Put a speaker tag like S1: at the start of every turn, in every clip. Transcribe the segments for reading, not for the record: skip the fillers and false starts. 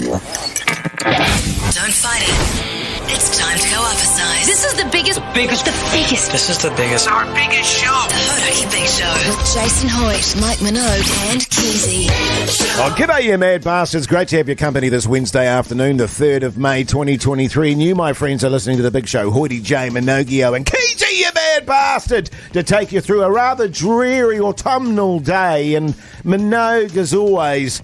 S1: Don't fight it. It's time to go up a size.
S2: This is the biggest.
S3: This is the biggest.
S4: Our biggest show.
S1: The Hodaki Big Show. With Jason Hoyt, Mike Minogue and Keyzie.
S5: Oh, g'day, you mad bastards. Great to have your company this Wednesday afternoon, the 3rd of May, 2023. And you, my friends, are listening to The Big Show. Hoity J, Minogio and Keyzie, you mad bastard, to take you through a rather dreary autumnal day. And Minogue, as always,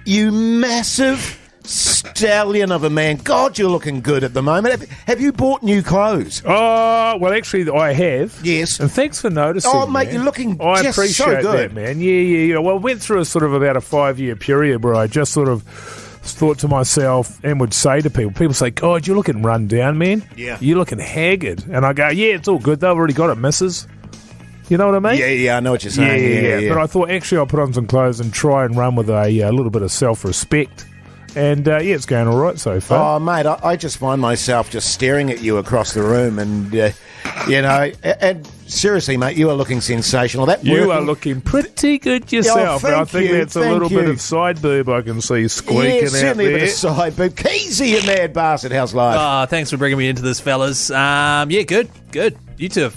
S5: you massive stallion of a man. God, you're looking good at the moment. Have you bought new clothes?
S6: Oh, well, actually, I have.
S5: Yes.
S6: And thanks for noticing.
S5: Oh, mate,
S6: man.
S5: you're looking
S6: I
S5: just
S6: appreciate
S5: so good.
S6: that, man. Yeah. Well, I went through a sort of about a 5-year period where I just sort of thought to myself and would say to people say, God, you're looking run down, man.
S5: Yeah.
S6: You're looking haggard. And I go, yeah, it's all good. They've already got it, missus. You know what I mean?
S5: Yeah, I know what you're saying.
S6: Yeah. But I thought, actually, I'll put on some clothes and try and run with a little bit of self-respect. And, it's going all right so far.
S5: Oh, mate, I just find myself just staring at you across the room and, and seriously, mate, you are looking sensational.
S6: You are looking pretty good yourself.
S5: Oh,
S6: I think that's a little bit of side boob I can see squeaking out
S5: certainly
S6: there.
S5: a bit of side boob. Keyzie, you mad bastard. How's life?
S3: Thanks for bringing me into this, fellas. Good. You two are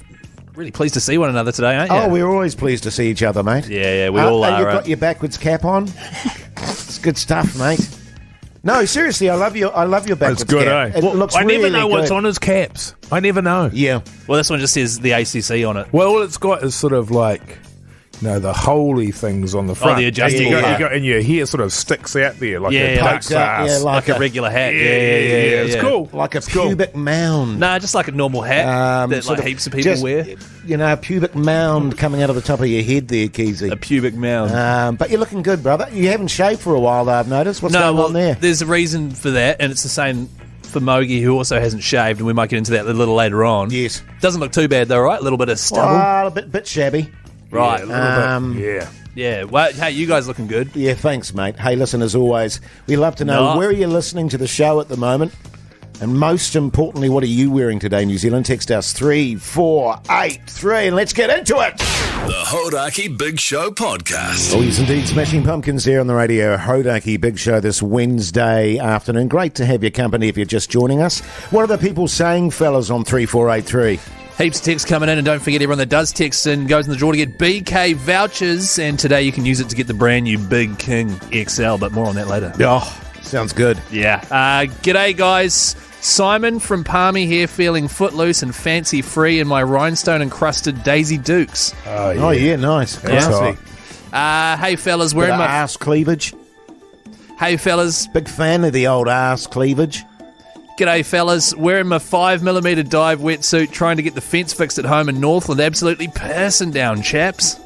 S3: really pleased to see one another today, aren't you?
S5: Oh, we're always pleased to see each other, mate.
S3: Yeah, we all are.
S5: You've got your backwards cap on. It's good stuff, mate. No, seriously, I love your backwards
S6: It's good,
S5: cap.
S6: eh?
S5: It looks
S6: I never
S5: really
S6: know
S5: good.
S6: what's on his caps. I never know.
S5: Yeah.
S3: Well, this one just says the ACC on it.
S6: Well, all it's got is sort of like, the holy things on the front.
S3: the adjustable
S6: and
S3: hat.
S6: and your hair sort of sticks out there like a
S3: pokes
S6: pokes ass.
S5: yeah,
S3: Like a regular hat. Yeah.
S6: It's cool.
S5: Like a
S6: It's cool.
S5: pubic mound.
S3: Nah, just like a normal hat that
S5: sort
S3: like
S5: of
S3: heaps of people
S5: just,
S3: wear.
S5: A pubic mound coming out of the top of your head there, Keyzie.
S3: A pubic mound.
S5: But you're looking good, brother. You haven't shaved for a while, though, I've noticed. What's going on there?
S3: There's a reason for that, and it's the same for Mogi, who also hasn't shaved, and we might get into that a little later on.
S5: Yes.
S3: Doesn't look too bad, though, right? A little bit of stubble.
S5: Well, a bit shabby.
S3: Right.
S6: A little bit. Yeah.
S3: Yeah. Well, hey, you guys looking good.
S5: Yeah, thanks, mate. Hey, listen, as always, we love to know where are you listening to the show at the moment? And most importantly, what are you wearing today, New Zealand? Text us 3483 and let's get into it.
S7: The Hodaki Big Show Podcast.
S5: Oh, yes, indeed. Smashing Pumpkins there on the radio. Hodaki Big Show this Wednesday afternoon. Great to have your company if you're just joining us. What are the people saying, fellas, on 3483?
S3: Heaps of texts coming in, and don't forget everyone that does text in goes in the draw to get BK vouchers, and today you can use it to get the brand new Big King XL, but more on that later.
S5: Oh, sounds good.
S3: Yeah. G'day, guys. Simon from Palmy here, feeling footloose and fancy free in my rhinestone-encrusted Daisy Dukes.
S5: Oh, yeah, nice.
S6: That's
S5: Classy.
S3: Hey, fellas, we're
S5: Bit
S3: in
S5: of
S3: my...
S5: arse cleavage.
S3: Hey, fellas.
S5: Big fan of the old arse cleavage.
S3: G'day, fellas. Wearing my 5mm dive wetsuit, trying to get the fence fixed at home in Northland. Absolutely pissing down, chaps.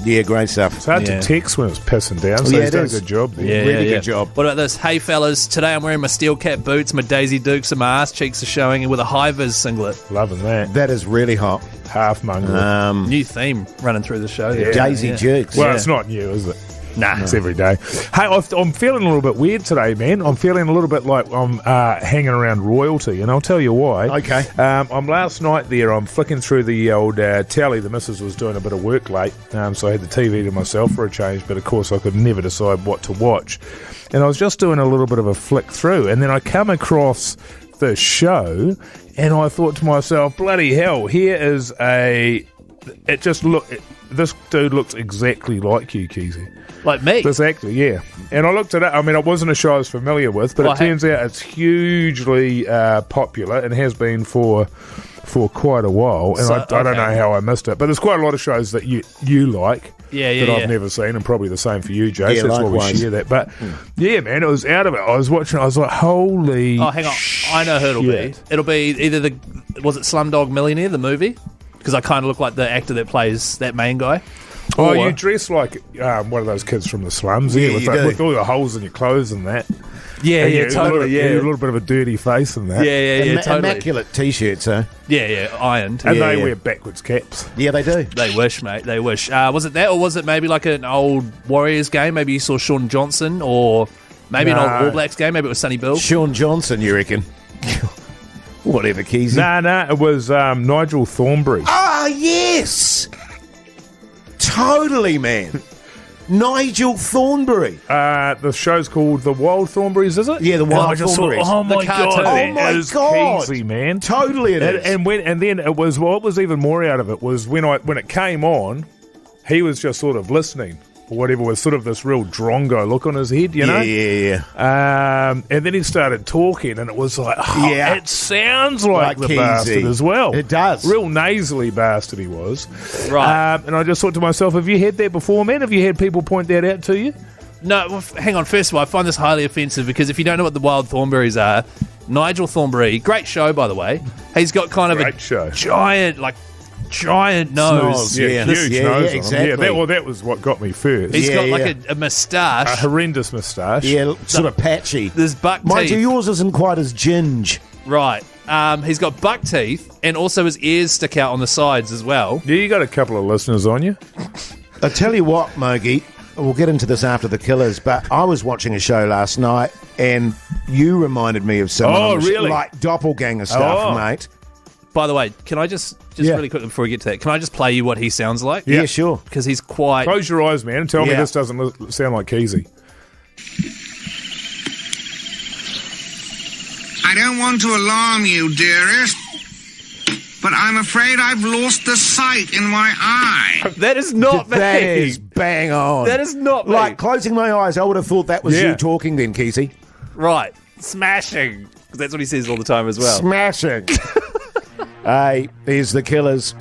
S5: Yeah, great stuff.
S6: It's hard to text when it's pissing down, so
S5: Yeah,
S6: he's
S5: it
S6: done a
S5: is.
S6: good job there.
S5: Really good job.
S3: What about this? Hey, fellas. Today I'm wearing my steel cap boots, my Daisy Dukes, and my ass cheeks are showing, and with a high-vis singlet.
S6: Loving that.
S5: That is really hot.
S6: Half mongrel.
S3: New theme running through the show.
S5: Daisy Dukes.
S6: Well, it's not new, is it?
S3: Nah.
S6: It's every day. Hey, I'm feeling a little bit weird today, man. I'm feeling a little bit like I'm hanging around royalty, and I'll tell you why.
S5: Okay.
S6: I'm last night there. I'm flicking through the old tally. The missus was doing a bit of work late, so I had the TV to myself for a change, but of course I could never decide what to watch. And I was just doing a little bit of a flick through, and then I come across the show, and I thought to myself, bloody hell, here is this dude looks exactly like you, Keyzie.
S3: Like me?
S6: This actor, yeah. And I looked it up. I mean, it wasn't a show I was familiar with, but it turns out it's hugely popular and has been for quite a while. And I don't know how I missed it. But there's quite a lot of shows that you like that I've never seen, and probably the same for you, Jase.
S5: Yeah,
S6: that's why we
S5: likewise.
S6: share that. But, yeah, man, it was out of it. I was watching, I was like, holy
S3: Oh, hang on. I know who it'll be. It'll be either was it Slumdog Millionaire, the movie? Because I kind of look like the actor that plays that main guy.
S6: Oh, you dress like one of those kids from the slums, with all the holes in your clothes and that.
S3: Yeah,
S6: And
S3: totally.
S6: a little bit of a dirty face and that.
S3: Yeah, totally.
S5: Immaculate T-shirts, huh?
S3: Yeah, ironed.
S6: And they wear backwards caps.
S5: Yeah, they do.
S3: They wish, mate. They wish. Was it that, or was it maybe like an old Warriors game? Maybe you saw Sean Johnson, or maybe an old All Blacks game. Maybe it was Sonny Bill.
S5: Sean Johnson, you reckon? Whatever, Keyzie.
S6: Nah, it was Nigel Thornberry.
S5: Ah, yes! Totally, man. Nigel Thornberry.
S6: The show's called The Wild Thornberries, is it?
S5: Yeah, The Wild
S6: I just thought,
S5: Thornberries.
S6: oh my
S3: The cartoon.
S6: god,
S5: Oh my
S6: it is
S5: God.
S6: Keyzie, man.
S5: Totally it is.
S6: And then it was what was even more out of it was when it came on, he was just sort of listening or whatever, with sort of this real drongo look on his head, you know?
S5: Yeah.
S6: And then he started talking, and it was like,
S5: Yeah.
S6: it sounds like the
S5: Keyzie.
S6: bastard as well.
S5: It does.
S6: Real nasally bastard he was.
S3: Right.
S6: And I just thought to myself, have you had that before, man? Have you had people point that out to you?
S3: No, well, hang on. First of all, I find this highly offensive because if you don't know what the Wild Thornberries are, Nigel Thornberry, great show, by the way. He's got kind of
S6: Great show.
S3: giant nose.
S5: Snoz,
S6: Yeah,
S5: Yeah.
S6: huge
S5: Yeah,
S6: nose
S5: yeah,
S6: on him.
S5: exactly.
S6: Yeah, that was what got me first.
S3: He's got
S5: Yeah,
S3: like
S5: yeah.
S3: a moustache.
S6: A horrendous moustache.
S5: Yeah, sort of patchy.
S3: There's buck
S5: Mind you,
S3: teeth.
S5: yours isn't quite as ginge.
S3: Right. He's got buck teeth, and also his ears stick out on the sides as well.
S6: Yeah, you got a couple of listeners on you.
S5: I tell you what, Mogi, we'll get into this after the Killers, but I was watching a show last night, and you reminded me of someone
S6: Oh,
S5: on the sh-
S6: really?
S5: like doppelganger stuff,
S6: Oh.
S5: mate.
S3: By the way, can I just
S5: Yeah.
S3: really quickly before we get to that, can I just play you what he sounds like?
S5: Yeah, sure.
S3: Because he's quite...
S6: Close your eyes, man, and tell me
S5: Yeah.
S6: this doesn't sound like Keyzie.
S2: I don't want to alarm you, dearest, but I'm afraid I've lost the sight in my eye.
S3: That is not me.
S5: That is bang on.
S3: That is not me.
S5: Like, closing my eyes, I would have thought that was
S6: Yeah.
S5: you talking then, Keyzie.
S3: Right. Smashing. 'Cause that's what he says all the time as well.
S5: Smashing. Hey, here's the Killers.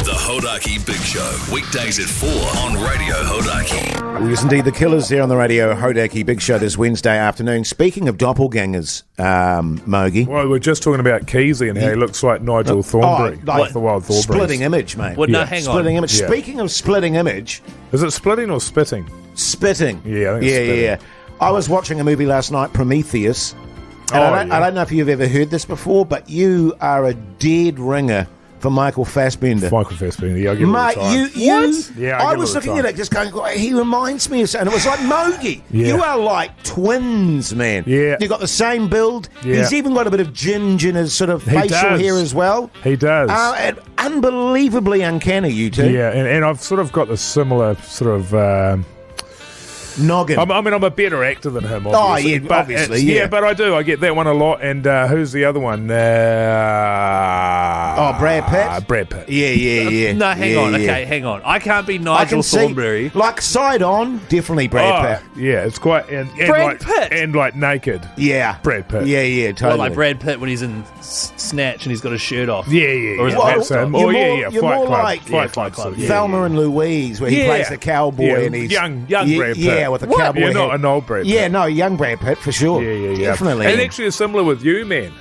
S7: The Hodaki Big Show. Weekdays at 4 on Radio Hodaki.
S5: Well, yes, indeed, the Killers here on the Radio Hodaki Big Show this Wednesday afternoon. Speaking of doppelgangers, Mogi.
S6: Well, we're just talking about Keyzie and how he looks like Nigel Thornberry, like the Wild Thornberries.
S5: Splitting image, mate.
S3: Well, no,
S6: Yeah.
S3: hang
S5: Splitting
S3: on.
S5: image.
S6: Yeah.
S5: Speaking of splitting image,
S6: Is it splitting or spitting?
S5: spitting.
S6: Yeah, I think it's spitting.
S5: yeah. I was watching a movie last night, Prometheus. And
S6: Oh,
S5: I
S6: yeah.
S5: don't know if you've ever heard this before, but you are a dead ringer for Michael Fassbender.
S6: Michael Fassbender. Yeah, I get it all
S5: Mate,
S6: the time.
S5: you.
S6: Yeah, I
S5: I
S6: get
S5: was
S6: it all the
S5: looking
S6: time.
S5: at it, just going, he reminds me of, and it was like Mogi.
S6: Yeah.
S5: You are like twins, man.
S6: Yeah.
S5: You got the same build.
S6: Yeah.
S5: He's even got a bit of ginge in his sort of
S6: He
S5: facial
S6: does.
S5: hair as well.
S6: He does.
S5: And unbelievably uncanny, you two.
S6: Yeah, and I've sort of got the similar sort of.
S5: Noggin.
S6: I'm a better actor than him, obviously.
S5: yeah,
S6: but
S5: obviously,
S6: it's-
S5: yeah.
S6: but I do. I get that one a lot. And who's the other one?
S5: Brad Pitt?
S6: Brad Pitt.
S5: Yeah.
S3: No, hang
S5: Yeah,
S3: on.
S5: yeah.
S3: Okay, hang on. I can't be
S5: I
S3: Nigel
S5: can see,
S3: Thornberry.
S5: like side on, definitely Brad Pitt.
S6: Yeah, it's quite and
S3: Brad
S6: like,
S3: Pitt?
S6: and like naked.
S5: Yeah.
S6: Brad Pitt.
S5: Yeah,
S3: Well,
S5: totally.
S3: like Brad Pitt when he's in Snatch and he's got his shirt off.
S6: Yeah,
S3: Or is it
S5: Well,
S6: that's him.
S5: you're
S6: Oh, yeah,
S5: more-
S6: yeah.
S5: you're
S6: Fight
S5: more
S6: Club.
S5: like-
S6: Fight
S3: Yeah,
S6: Club.
S3: Fight Club,
S6: Yeah,
S5: Thelma
S6: yeah.
S5: and Louise, where he
S6: Yeah.
S5: plays the cowboy
S6: Yeah,
S5: and he's
S6: young
S5: yeah,
S6: Brad Pitt.
S5: Yeah, with a cowboy
S6: Yeah,
S5: hat.
S6: not an old Brad Pitt.
S5: Yeah, no, young Brad Pitt for sure.
S6: Yeah.
S5: Definitely.
S6: And actually, it's similar with you, man.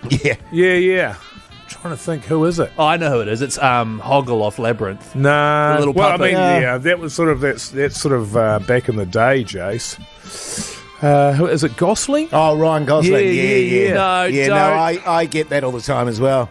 S5: Yeah.
S6: Yeah. I'm trying to think, who is it?
S3: Oh, I know who it is. It's Hoggle off Labyrinth.
S6: Nah.
S3: The little
S6: well,
S3: puppet.
S6: I mean, yeah, that was sort of that's sort of back in the day, Jase. Who is it? Gosling?
S5: Oh, Ryan Gosling.
S6: Yeah.
S3: No, don't.
S5: I get that all the time as well.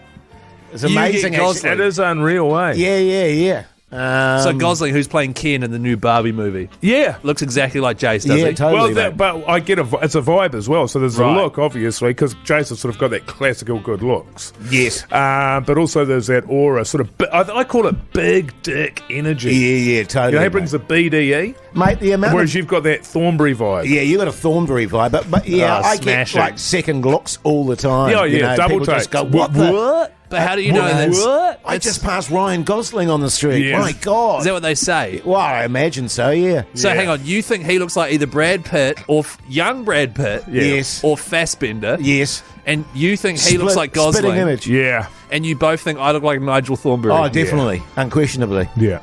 S5: It's
S3: You
S5: amazing.
S3: get Gosling.
S6: It is unreal, eh?
S5: Yeah.
S3: So Gosling, who's playing Ken in the new Barbie movie,
S6: Yeah.
S3: looks exactly like Jase, does
S5: Yeah,
S3: he?
S5: totally.
S6: Well,
S5: mate.
S6: but I get it's a vibe as well. So there's
S3: Right.
S6: a look, obviously, because Jason sort of got that classical good looks.
S5: Yes.
S6: But also there's that aura, sort of. I call it big dick energy.
S5: Yeah, totally.
S6: You know, he
S5: mate.
S6: brings the BDE,
S5: Mate, the amount
S6: whereas
S5: of...
S6: you've got that Thornberry vibe.
S5: Yeah, you got a Thornberry vibe, but yeah,
S3: Oh,
S5: I get
S3: smashing.
S5: like second looks all the time.
S6: Yeah,
S5: you know,
S6: double
S5: people
S6: take.
S5: just go, what the...
S3: But how do you know
S5: What?
S3: that's...
S5: I just passed Ryan Gosling on the street.
S6: Yeah.
S5: My God.
S3: Is that what they say?
S5: Well, I imagine so, yeah.
S3: So
S6: Yeah.
S3: hang on, you think he looks like either Brad Pitt or young Brad Pitt,
S5: Yes.
S3: or Fassbender,
S5: Yes.
S3: and you think he looks like
S5: Spitting
S3: Gosling,
S5: image.
S6: Yeah.
S3: and you both think I look like Nigel Thornberry.
S5: Oh, definitely. Unquestionably.
S6: Yeah.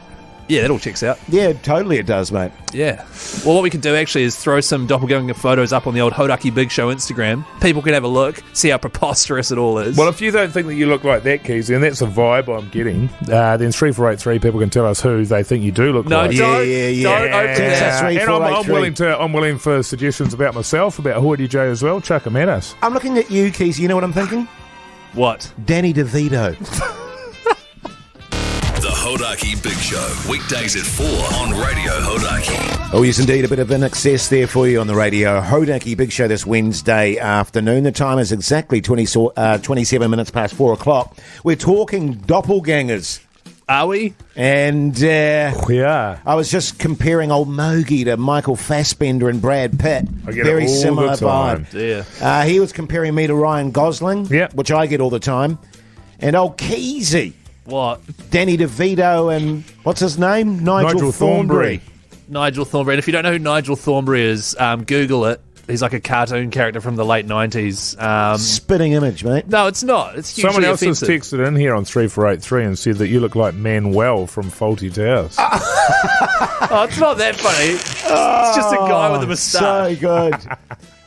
S3: Yeah, that all checks out.
S5: Yeah, totally it does, mate.
S3: Yeah. Well, what we can do actually is throw some doppelganger photos up on the old Hodaki Big Show Instagram. People can have a look, see how preposterous it all is.
S6: Well, if you don't think that you look like that, Keyzie, and that's a vibe I'm getting, then 3483 people can tell us who they think you do look
S3: no,
S6: like.
S3: don't,
S5: Yeah.
S3: don't open
S5: Yeah.
S3: that.
S5: Three,
S6: And
S5: four, eight,
S6: I'm
S5: three.
S6: willing for suggestions about myself, about Hoity J as well. Chuck them at us.
S5: I'm looking at you, Keys. You know what I'm thinking?
S3: What?
S5: Danny DeVito.
S7: The Hodaki Big Show. Weekdays at 4 on Radio Hodaki.
S5: Oh, yes, indeed. A bit of an excess there for you on the radio. Hodaki Big Show this Wednesday afternoon. The time is exactly 27 minutes past 4 o'clock. We're talking doppelgangers.
S3: Are we?
S5: And
S6: Yeah.
S5: I was just comparing old Mogi to Michael Fassbender and Brad Pitt.
S6: I get
S5: Very
S6: it all
S5: similar
S6: the time.
S5: vibe.
S3: Yeah.
S5: He was comparing me to Ryan Gosling,
S6: Yep.
S5: which I get all the time. And old Keyzie,
S3: What?
S5: Danny DeVito, and what's his name? Nigel Thornberry.
S3: Nigel Thornberry. And if you don't know who Nigel Thornberry is, Google it. He's like a cartoon character from the late 90s.
S5: Spitting image, mate.
S3: No, it's not. It's hugely
S6: Someone else
S3: offensive.
S6: has texted in here on 3483 and said that you look like Manuel from Faulty Towers.
S3: Oh, it's not that funny. It's just a guy with a moustache.
S5: So good.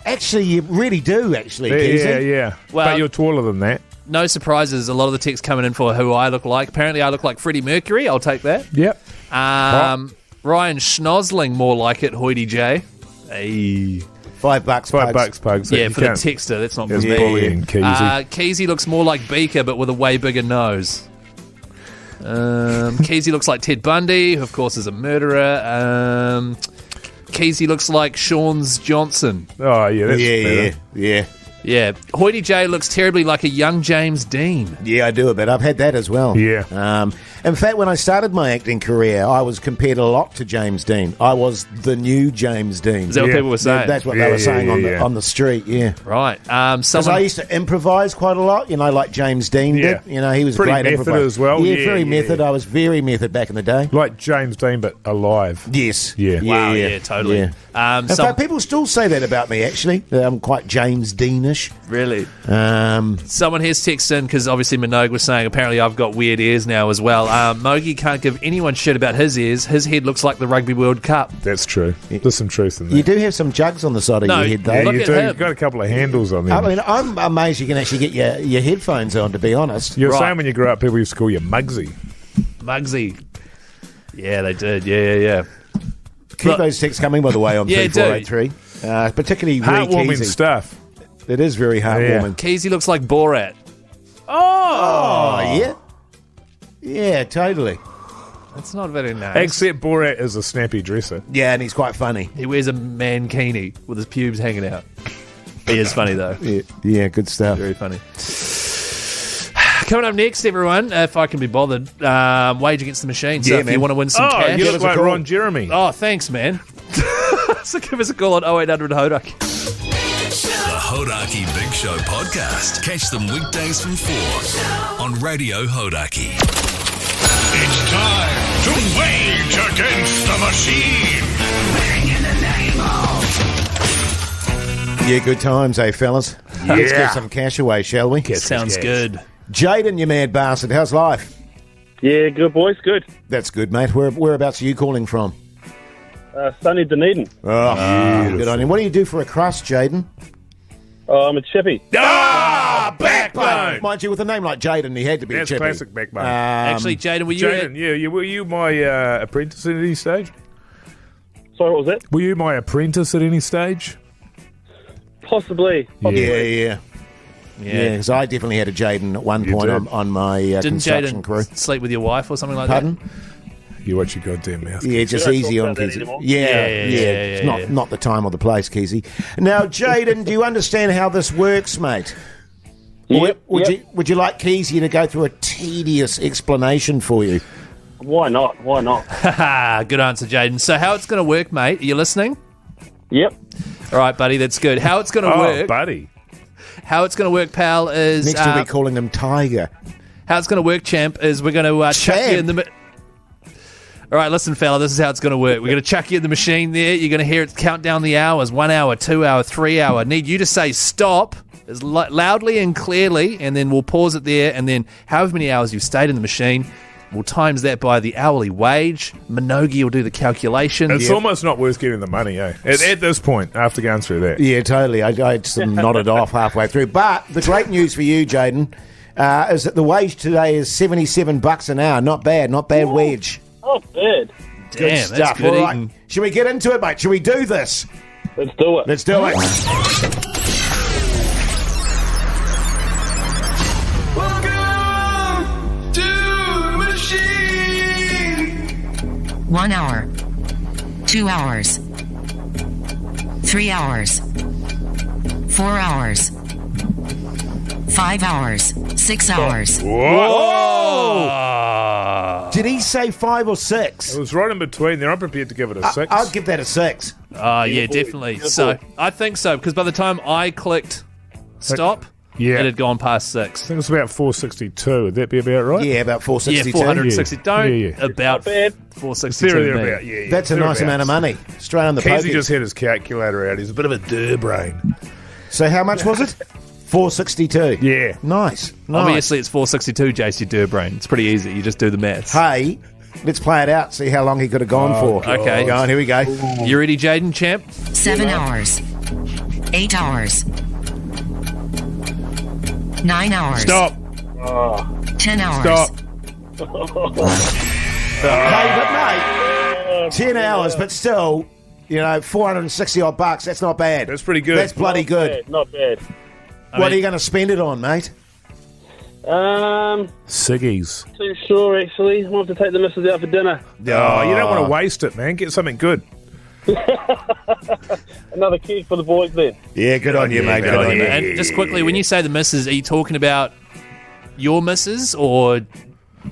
S5: Actually, you really do, actually, Keyzie.
S6: Yeah.
S3: Well-
S6: But you're taller than that.
S3: No surprises. A lot of the texts coming in for who I look like. Apparently, I look like Freddie Mercury. I'll take that.
S6: Yep.
S3: Ryan Schnozling, more like it. Hoity J. Hey.
S5: $5,
S6: $5 pugs.
S3: Yeah,
S6: You
S3: for the
S6: can't-
S3: texter. That's not for
S6: It's
S3: me.
S6: bullying, Keyzie.
S3: Keyzie looks more like Beaker, but with a way bigger nose. Keyzie looks like Ted Bundy, who of course is a murderer. Keyzie looks like Sean's Johnson.
S6: Oh, yeah, that's better.
S5: Yeah.
S3: Yeah. Hoity J looks terribly like a young James Dean.
S5: Yeah, I do a bit. I've had that as well.
S6: Yeah.
S5: In fact, when I started my acting career, I was compared a lot to James Dean. I was the new James Dean.
S3: Is that what
S6: Yeah.
S3: people were saying?
S5: That's what
S6: Yeah,
S5: they were
S6: yeah,
S5: saying
S6: yeah.
S5: on the street, yeah.
S3: Right.
S5: Because
S3: Someone.
S5: I used to improvise quite a lot, like James Dean
S6: Yeah.
S5: did. He was
S6: Pretty
S5: a great
S6: method
S5: improviser.
S6: as well.
S5: Yeah,
S6: Yeah,
S5: very
S6: yeah.
S5: method. I was very method back in the day.
S6: Like James Dean, but alive.
S5: Yes.
S6: Yeah.
S3: Wow, yeah, totally.
S5: Yeah. In fact, people still say that about me, actually. That I'm quite James Deanish.
S3: Really?
S5: Um,
S3: Someone has texted in because obviously Minogue was saying apparently I've got weird ears now as well. Mogi can't give anyone shit about his ears. His head looks like the Rugby World Cup.
S6: That's true. There's some truth in that.
S5: you do have some jugs on the side of
S3: No,
S5: your head, though.
S6: Yeah,
S3: Look
S6: you
S3: at
S6: do.
S3: him.
S6: You've got a couple of handles on
S5: I
S6: them.
S5: mean, I'm amazed you can actually get your headphones on, to be honest.
S6: You're
S3: Right.
S6: saying when you grew up, people used to call you Muggsy.
S3: Muggsy. Yeah, they did. Yeah.
S5: Keep
S3: Look-
S5: those texts coming, by the way, on
S3: Yeah,
S5: 3483. Particularly
S6: Heartwarming
S5: Keyzie.
S6: stuff.
S5: It is very heartwarming.
S3: Keyzie looks like Borat.
S5: Oh, yeah. Yeah, totally.
S3: That's not very nice.
S6: Except Borat is a snappy dresser.
S5: Yeah, and he's quite funny.
S3: He wears a mankini with his pubes hanging out. He is funny, though.
S5: Yeah, good stuff.
S3: Very funny. Coming up next, everyone, if I can be bothered, Wage Against the Machine. So
S5: Yeah,
S3: if
S5: man.
S3: you want to win some
S6: Oh,
S3: cash...
S6: you
S5: us
S6: look
S5: a
S6: like
S5: call.
S6: Ron Jeremy.
S3: Oh, thanks, man. So give us a call on 0800 Hodak.
S7: The Hodaki Big Show podcast. Catch them weekdays from 4 on Radio Hodaki.
S4: It's time to wage against the machine.
S5: Yeah, good times, eh, fellas? Let's get some cash away, shall we?
S3: Sounds good.
S5: Jaden, you mad bastard. How's life?
S8: Yeah, good boys, good.
S5: That's good, mate. Whereabouts are you calling from?
S8: Sunny Dunedin.
S5: Oh, good on you. What do you do for a crust, Jaden?
S8: I'm a chippy.
S6: Backbone!
S5: Mind you, with a name like Jaden, he had to be
S6: That's
S5: a chippy.
S6: classic backbone.
S3: Actually, Jaden, were you...
S6: Jaden, were you my apprentice at any stage?
S8: Sorry, what was that?
S6: Were you my apprentice at any stage?
S8: Possibly.
S5: Yeah, because I definitely had a Jaden at one
S6: You
S5: point
S6: did.
S5: on my
S3: Didn't
S5: construction
S3: Jaden
S5: crew.
S3: sleep with your wife or something like
S5: Pardon?
S6: You watch your goddamn mouth.
S5: Yeah, just
S8: don't
S5: easy
S8: talk
S5: on
S8: about that
S5: Keyzie.
S8: anymore.
S5: Yeah.
S3: Yeah,
S5: It's not the time or the place, Keyzie. Now, Jaden, do you understand how this works, mate?
S8: Yep,
S5: Would you like Keyzie to go through a tedious explanation for you?
S8: Why not? Why not?
S3: that? Good answer, Jaden. So how it's going to work, mate? Are you listening?
S8: Yep.
S3: All right, buddy, that's good. How it's going to
S6: Oh,
S3: work...
S6: buddy.
S3: How it's going to work, pal, is...
S5: Next to be calling them Tiger.
S3: How it's going to work, champ, is we're going to chuck you in the... All right, listen, fella, this is how it's going to work. We're going to chuck you in the machine there. You're going to hear it count down the hours. 1 hour, 2 hour, 3 hour. Need you to say stop as loudly and clearly, and then we'll pause it there, and then however many hours you've stayed in the machine, we'll times that by the hourly wage. Minogue will do the calculations.
S6: It's almost not worth getting the money, eh? At this point, after going through that.
S5: Yeah, totally. I just nodded off halfway through. But the great news for you, Jaden, is that the wage today is $77 an hour. Not bad wage.
S8: Oh, bad.
S5: Good
S3: Damn,
S5: stuff.
S3: that's good
S5: All right.
S3: eating.
S5: Should we get into it, mate? Should we do this?
S8: Let's do it.
S5: Let's do it.
S4: Welcome to the machine.
S9: 1 hour, 2 hours, 3 hours, 4 hours, 5 hours. 6 hours.
S3: Oh.
S5: Did he say 5 or 6?
S6: It was right in between there. I'm prepared to give it a 6.
S5: I'd give that a 6.
S3: Oh, yeah, definitely. So I think so, because by the time I clicked stop,
S6: Yeah.
S3: it had gone past
S6: I
S3: 6.
S6: think it was about 462. Would that be about right?
S5: Yeah, about
S3: Yeah,
S5: 462.
S3: 460. Don't
S6: Yeah.
S3: about
S8: bad.
S3: 462.
S6: There,
S3: me.
S6: about, yeah.
S5: That's a nice amount of money. Straight on the
S6: Keyzie
S5: poker.
S6: just had his calculator out. He's a bit of a brain.
S5: So how much was it? 462.
S6: Yeah.
S5: Nice.
S3: Obviously, it's 462, Jase, your brain. It's pretty easy. You just do the maths.
S5: Hey, let's play it out. See how long he could have gone for.
S3: Okay.
S5: Go on, here we go.
S3: You ready, Jaden, champ?
S9: 7 hours. 8 hours. 9 hours.
S6: Stop.
S9: 10 hours.
S6: Stop.
S5: Hey, but mate, 10 hours, but still, 460 odd bucks. That's not bad.
S6: That's pretty good.
S5: That's bloody good.
S8: Not bad.
S5: What are you going to spend it on, mate?
S6: Ciggies.
S8: Too sure, actually. I'll have to take the missus out for dinner.
S6: Oh, you don't want to waste it, man. Get something good.
S8: Another keg for the boys then.
S5: Yeah, good on you, mate.
S3: Good on you. And just quickly, when you say the missus, are you talking about your missus or...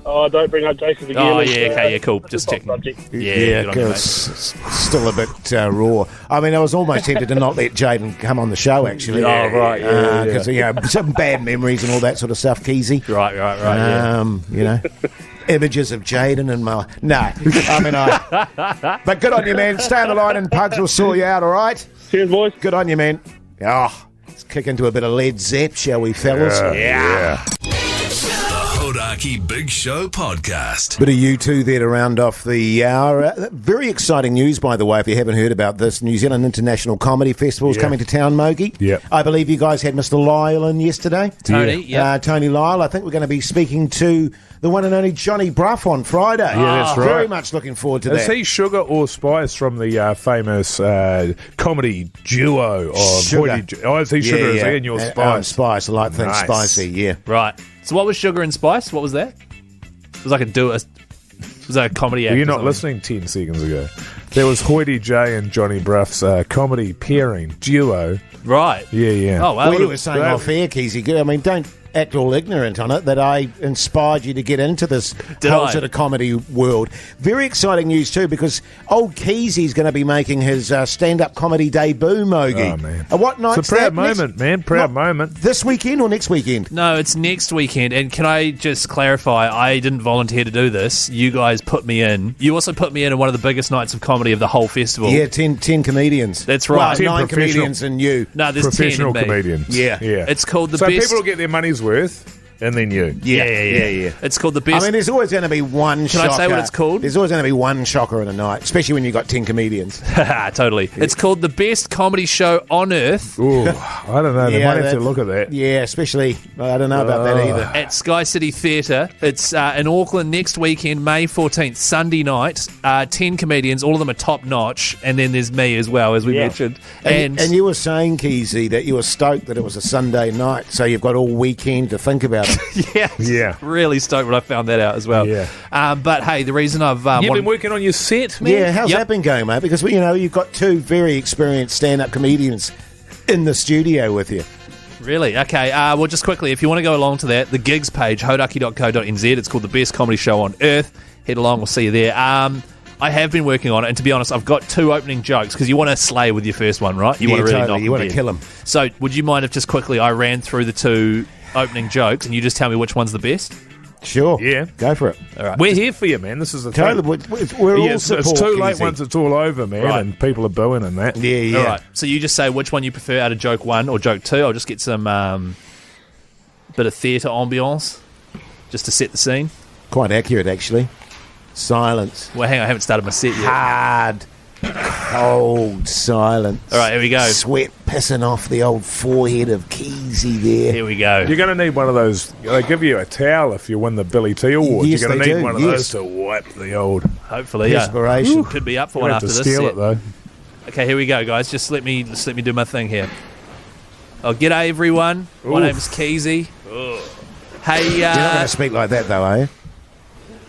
S8: Oh, don't bring up Jason again.
S3: Oh, yeah, okay, yeah, cool. Just
S8: top
S3: checking.
S8: subject.
S3: Yeah, good on you, mate.
S5: it's still a bit raw. I mean, I was almost tempted to not let Jaden come on the show, actually.
S3: Oh, right, yeah.
S5: Because, some bad memories and all that sort of stuff, Keyzie.
S3: Right, yeah.
S5: Images of Jaden and my... No, But good on you, man. Stay on the line and Pugs will sort you out, all right?
S8: Cheers, boys.
S5: Good on you, man. Let's kick into a bit of Led Zepp, shall we, fellas?
S6: Yeah.
S7: Hodaki Big Show Podcast.
S5: Bit of U2 there to round off the hour. Very exciting news, by the way, if you haven't heard about this. New Zealand International Comedy Festival is coming to town, Mogi.
S6: Yep.
S5: I believe you guys had Mr. Lyle in yesterday.
S3: Tony, yeah.
S5: Tony Lyle. I think we're going to be speaking to the one and only Johnny Brough on Friday.
S6: Yeah, that's right.
S5: Very much looking forward to
S6: Is
S5: that.
S6: he Sugar or Spice from the famous comedy duo of
S5: Sugar.
S6: is he Sugar? Is he and you're Spice?
S5: I'm Spice. I like things
S6: Nice.
S5: spicy, yeah.
S3: Right. So what was Sugar and Spice? What was that? It was like a comedy act.
S6: Were you
S3: or
S6: not
S3: something.
S6: listening 10 seconds ago? There was Hoity J and Johnny Brough's comedy pairing duo.
S3: Right.
S6: Yeah.
S3: Oh, wow.
S5: Well, you were saying off air, Keyzie. I mean, don't act all ignorant on it, that I inspired you to get into this whole
S3: I?
S5: sort of comedy world. Very exciting news, too, because old Keysie's going to be making his stand-up comedy debut, Mogi.
S6: Oh, man.
S5: What night's
S6: It's a proud
S5: that? Next-
S6: moment, man. Proud moment.
S5: This weekend or next weekend?
S3: No, it's next weekend. And can I just clarify, I didn't volunteer to do this. You guys put me in. You also put me in one of the biggest nights of comedy of the whole festival.
S5: Yeah, 10 comedians.
S3: That's right.
S5: Well,
S6: 10
S5: 9
S6: professional-
S5: comedians and you.
S3: No, there's 10
S6: Professional
S3: in me.
S6: comedians.
S5: Yeah.
S3: It's called the
S6: so
S3: best...
S6: people will get their money's worth, and then you.
S5: Yeah.
S3: It's called the
S5: I
S3: best...
S5: mean, there's always going to be one
S3: Can
S5: shocker.
S3: I say what it's called?
S5: There's always going to be one shocker in a night, especially when you've got 10 comedians.
S3: Totally. It's called the best comedy show on earth
S6: Ooh, I don't know. They might have to look at that.
S5: Yeah, especially, I don't know about that either.
S3: at Sky City Theatre. It's in Auckland next weekend, May 14th, Sunday night. 10 comedians, all of them are top notch, and then there's me as well, as we mentioned.
S5: And you were saying, Keyzie, that you were stoked that it was a Sunday night, so you've got all weekend to think about it.
S6: Yeah.
S3: Really stoked when I found that out as well.
S6: Yeah.
S3: But hey, the reason I've
S6: You've been working on your set, man?
S5: Yeah, how's
S3: Yep.
S5: that been going, mate? Because, you've got two very experienced stand-up comedians in the studio with you.
S3: Really? Okay. Well, just quickly, if you want to go along to that, the gigs page, hodaki.co.nz, it's called the best comedy show on earth. Head along, we'll see you there. I have been working on it, and to be honest, I've got 2 opening jokes, because you want to slay with your first one, right? You want to really
S5: totally.
S3: knock
S5: You want
S3: them
S5: to
S3: dead.
S5: kill them.
S3: So, would you mind if just quickly I ran through the 2 opening jokes, and you just tell me which one's the best?
S5: Sure.
S6: Yeah.
S5: Go for it.
S3: All right.
S6: We're here for you, man. This is the thing.
S5: Totally. We're all
S6: It's
S5: support,
S6: too late
S5: Keyzie.
S6: once it's all over, man,
S3: Right.
S6: and people are booing and that.
S5: Yeah.
S3: All right. So you just say which one you prefer out of joke 1 or joke 2. I'll just get some bit of theatre ambience just to set the scene.
S5: Quite accurate, actually. Silence.
S3: Well, hang on, I haven't started my set yet.
S5: Hard, cold silence.
S3: All right, here we go.
S5: Sweat pissing off the old forehead of Keyzie there.
S3: Here we go.
S6: You're going to need one of those. They give you a towel if you win the Billy T Award.
S5: Yes,
S6: You're going
S5: they
S6: to need
S5: do,
S6: one of
S5: yes.
S6: those to wipe the old.
S3: Hopefully, yeah.
S5: Perspiration.
S3: Could be up for
S6: You
S3: one
S6: have
S3: after
S6: to
S3: this
S6: steal
S3: set.
S6: it though.
S3: Okay, here we go, guys. Just let me do my thing here. Oh, g'day everyone. My
S6: Oof.
S3: name's Keyzie. Hey,
S5: You're not going to speak like that, though, are you?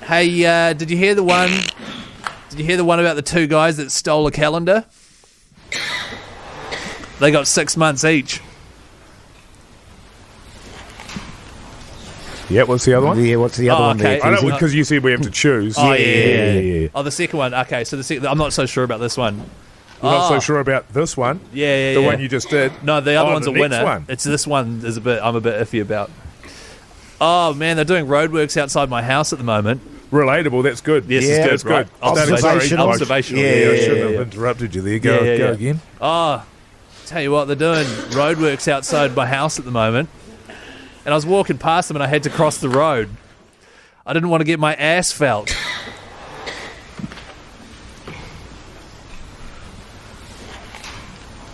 S3: hey, did you hear the one? Did you hear the one about the 2 guys that stole a calendar? They got 6 months each.
S6: Yeah, what's the other one?
S5: Yeah, what's the other one
S3: okay.
S5: there?
S6: I know,
S5: Keyzie?
S6: because you said we have to choose.
S3: Oh, yeah.
S6: yeah.
S3: Oh, the second one. Okay, so I'm not so sure about this one.
S6: You're not so sure about this one?
S3: Yeah.
S6: The one you just did?
S3: No, the other one's
S6: the
S3: a
S6: next
S3: winner.
S6: one.
S3: It's this one is I'm a bit iffy about. Oh man, they're doing roadworks outside my house at the moment.
S6: Relatable, that's good.
S3: Yes,
S5: Yeah,
S3: it's good.
S6: that's
S3: Right.
S6: good.
S5: Observational.
S3: Observational.
S5: Yeah,
S6: I
S5: yeah,
S6: shouldn't have interrupted you there. Go
S3: Yeah.
S6: again.
S3: Oh, tell you what, they're doing roadworks outside my house at the moment. And I was walking past them and I had to cross the road. I didn't want to get my ass felt.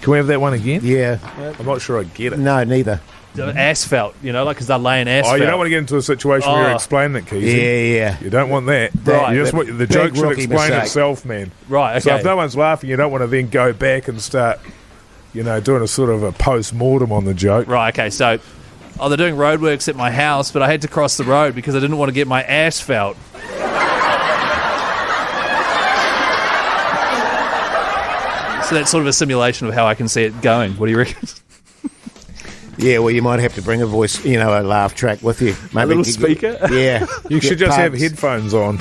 S6: Can we have that one again?
S5: Yeah.
S6: I'm not sure I get it.
S5: No, neither.
S3: Asphalt, because they're laying asphalt.
S6: Oh, you don't want to get into a situation where you're explaining it, Keyzie.
S5: Yeah.
S6: You don't want that.
S3: Right.
S6: You just want, the
S5: Big
S6: joke should
S5: rookie
S6: explain
S5: mistake.
S6: itself, man.
S3: Right,
S6: So
S3: okay.
S6: if no one's laughing, you don't want to then go back and start, doing a sort of a post-mortem on the joke.
S3: Right, okay, so they're doing roadworks at my house, but I had to cross the road because I didn't want to get my ass felt. So that's sort of a simulation of how I can see it going. What do you reckon?
S5: Yeah, well, you might have to bring a voice, a laugh track with you. Maybe
S3: little speaker?
S5: Yeah.
S6: You should
S5: Get
S6: just have
S5: pugs.
S6: headphones on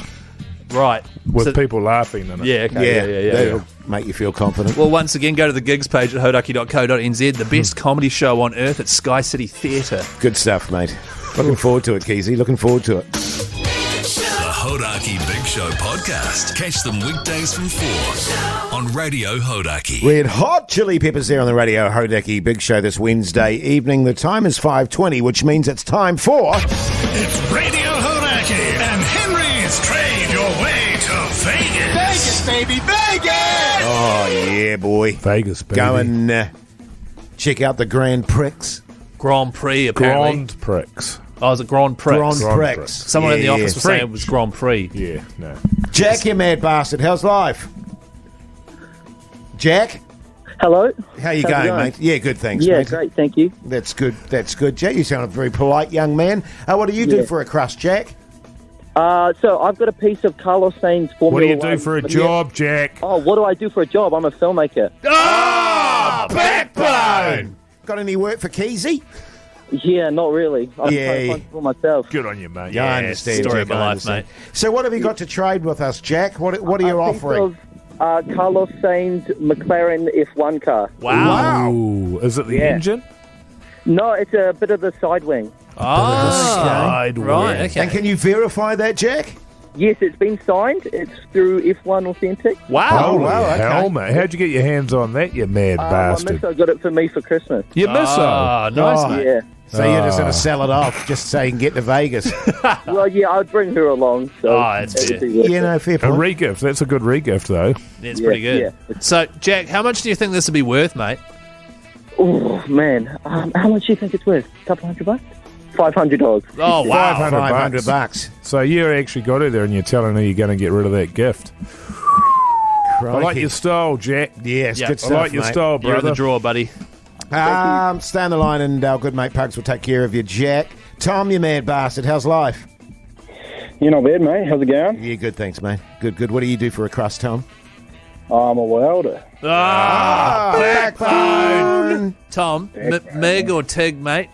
S3: Right.
S6: with
S3: So-
S6: people laughing in it.
S3: Yeah, okay. Yeah.
S5: That'll make you feel confident.
S3: Well, once again, go to the gigs page at hodaki.co.nz. The best comedy show on earth at Sky City Theatre.
S5: Good stuff, mate. Looking forward to it, Keyzie. Looking forward to it.
S7: The Hodaki Big Show podcast. Catch them weekdays from 4 on Radio Hodaki.
S5: Red Hot Chili Peppers there on the Radio Hodaki Big Show this Wednesday evening. The time is 5:20, which means it's time for...
S4: It's Radio Hodaki and Henry's Trade Your Way to Vegas. Vegas, baby, Vegas!
S5: Oh, yeah, boy.
S6: Vegas, baby.
S5: Go and check out the Grand Prix.
S3: Grand Prix, apparently.
S6: Grand Prix.
S3: Oh, is it Grand Prix?
S5: Grand
S6: Grand
S5: Prix.
S6: Prix.
S3: Someone in the office was saying it was Grand Prix.
S6: Yeah, no.
S5: Jack, you mad bastard. How's life? Jack?
S10: Hello.
S5: How you
S10: How's it
S5: going, mate? Yeah, good, thanks,
S10: Yeah,
S5: mate.
S10: great, thank you.
S5: That's good. That's good, Jack. You sound a very polite young man. What do you do
S10: Yeah.
S5: for a crust, Jack?
S10: So I've got a piece of Carlos Sainz Formula
S6: What do you
S10: One.
S6: do for a job, Jack?
S10: Oh, what do I do for a job? I'm a filmmaker.
S5: Oh, backbone! Got any work for Keyzie?
S10: Yeah, not really. I'm
S5: Yeah.
S10: trying to find it for myself.
S6: Good on you, mate.
S5: Yeah, I understand.
S3: story
S5: Jack,
S3: of my
S5: I
S3: life,
S5: understand.
S3: mate.
S5: So what have you got to trade with us, Jack? What are you
S10: A piece
S5: offering?
S10: of Carlos Sainz McLaren F1 car.
S3: Wow.
S6: Ooh, is it the
S10: Yeah.
S6: engine?
S10: No, it's a bit of the side wing.
S6: Side
S3: right,
S6: wing.
S3: okay.
S5: And can you verify that, Jack?
S10: Yes, it's been signed. It's through F1 Authentic.
S3: Wow.
S5: Oh, wow, okay.
S6: Hell, mate. How'd you get your hands on that, you mad
S10: My
S6: bastard?
S10: misso got it for me for Christmas.
S6: You miss
S3: Ah, nice,
S5: Oh.
S3: mate.
S10: Yeah.
S5: So you're just going to sell it off just so you can get to Vegas.
S10: Well, yeah, I'd bring her along. So
S3: Oh, that's
S10: it'd
S3: fair.
S10: be worth
S5: Yeah,
S10: it.
S5: no, fair
S6: A
S5: point.
S6: regift. That's a good regift, though.
S3: It's
S10: Yeah,
S3: pretty good.
S10: yeah.
S3: So, Jack, how much do you think this would be worth, mate?
S10: Oh, man. How much do you think it's worth? A couple $100? $500.
S3: Oh, wow.
S5: 500 bucks.
S6: So you actually got her there and you're telling her you're going to get rid of that gift. I like
S5: Crikey.
S6: your style, Jack.
S5: Yes,
S3: Yeah.
S5: good
S6: I
S5: stuff,
S6: like your
S5: mate.
S6: style,
S3: You're in the
S6: brother.
S3: draw, buddy.
S5: Stay on the line and our good mate Pugs will take care of you, Jack. Tom, you mad bastard. How's life?
S8: You're not bad, mate. How's it going?
S5: Yeah, good, thanks, mate. Good, good. What do you do for a crust, Tom?
S8: I'm a welder.
S5: Backbone!
S3: Tom, Meg or Tig, mate?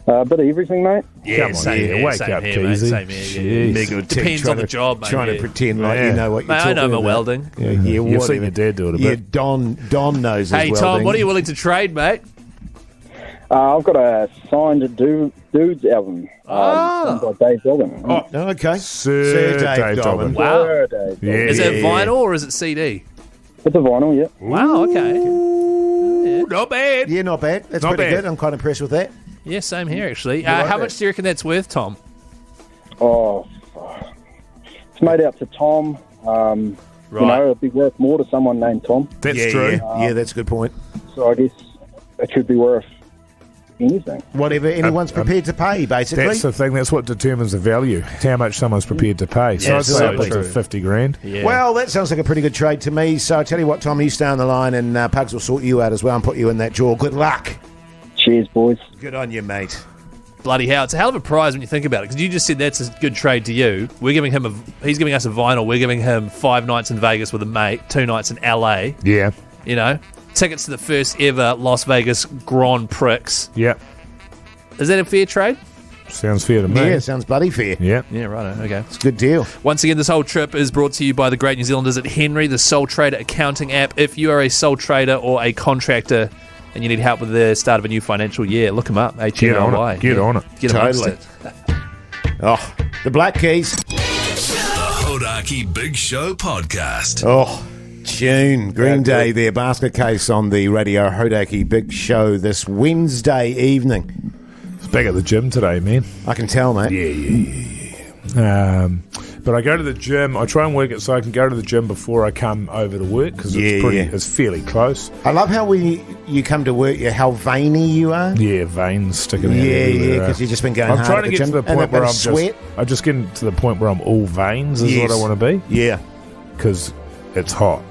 S8: A bit of everything, mate.
S3: Yeah,
S6: Come on,
S3: same
S6: yeah,
S3: here,
S6: wake
S3: same
S6: up,
S3: here, mate,
S6: Keyzie.
S3: same here, yeah.
S6: Jeez.
S5: Meg or Tig
S3: Depends
S5: trying
S3: on the
S5: to-
S3: job, mate.
S5: Trying
S3: yeah.
S5: to pretend like
S6: Yeah.
S5: you know what you're
S3: Mate, I
S5: talking
S3: know my
S5: about.
S3: welding.
S5: Yeah,
S6: You've seen
S5: whatever.
S6: your dad do it a
S5: Yeah,
S6: bit.
S5: Don knows his
S3: Hey, Tom,
S5: welding.
S3: what are you willing to trade, mate?
S8: I've got a signed Dudes album. Signed by Dave Dobbin.
S5: Oh, okay.
S6: Sir Dave Dobbin.
S3: Wow.
S8: Sir Dave Dobbin.
S6: Yeah.
S3: Is it vinyl or is it CD?
S8: It's a vinyl, yeah.
S3: Wow, okay. Yeah.
S6: Not bad.
S5: Yeah, not bad. That's
S6: Not
S5: pretty
S6: bad.
S5: good. I'm quite impressed with that.
S3: Yeah, same here, actually.
S5: like
S3: How
S5: that?
S3: much do you reckon that's worth, Tom?
S8: Oh, it's made out to Tom. You know, it'd be worth more to someone named Tom.
S6: That's
S5: yeah,
S6: true.
S5: Yeah, that's a good point.
S8: So I guess it could be worth anything.
S5: Whatever anyone's prepared to pay, basically.
S6: That's the thing. That's what determines the value. It's how much someone's prepared to pay. So
S3: Yeah,
S6: I'd say
S3: so
S6: upwards
S3: true.
S6: of 50 grand.
S3: Yeah.
S5: Well, that sounds like a pretty good trade to me. So I tell you what, Tom, you stay on the line and Pugs will sort you out as well and put you in that drawer. Good luck.
S8: Cheers, boys.
S5: Good on you, mate.
S3: Bloody hell, it's a hell of a prize when you think about it. Because you just said that's a good trade to you. We're giving him he's giving us a vinyl. We're giving him 5 nights in Vegas with a mate, 2 nights in LA.
S6: Yeah.
S3: You know, tickets to the first ever Las Vegas Grand Prix.
S6: Yeah.
S3: Is that a fair trade?
S6: Sounds fair to me.
S5: Yeah, sounds bloody fair.
S6: Yeah.
S3: Yeah, right. Okay.
S5: It's a good deal.
S3: Once again, this whole trip is brought to you by the great New Zealanders at Henry, the Sole Trader accounting app. If you are a sole trader or a contractor and you need help with the start of a new financial year, look them up. HNRY.
S6: Get on it.
S3: Get amongst
S5: Totally.
S3: it.
S5: Oh, the Black Keys.
S7: The Hodaki Big Show Podcast.
S5: Oh, June. Green Day, their basket case on the Radio Hodaki Big Show this Wednesday evening.
S6: It's back at the gym today, man.
S5: I can tell, mate.
S6: Yeah. But I go to the gym. I try and work it so I can go to the gym before I come over to work because it's fairly close.
S5: I love how you come to work, how veiny you are.
S6: Yeah, veins sticking out.
S5: Yeah, because you've just been going
S6: I'm
S5: hard
S6: trying
S5: at
S6: to
S5: the
S6: get
S5: gym.
S6: to the point where
S5: I'm
S6: just getting to the point where I'm all veins is what I want to be.
S5: Yeah.
S6: Because it's hot.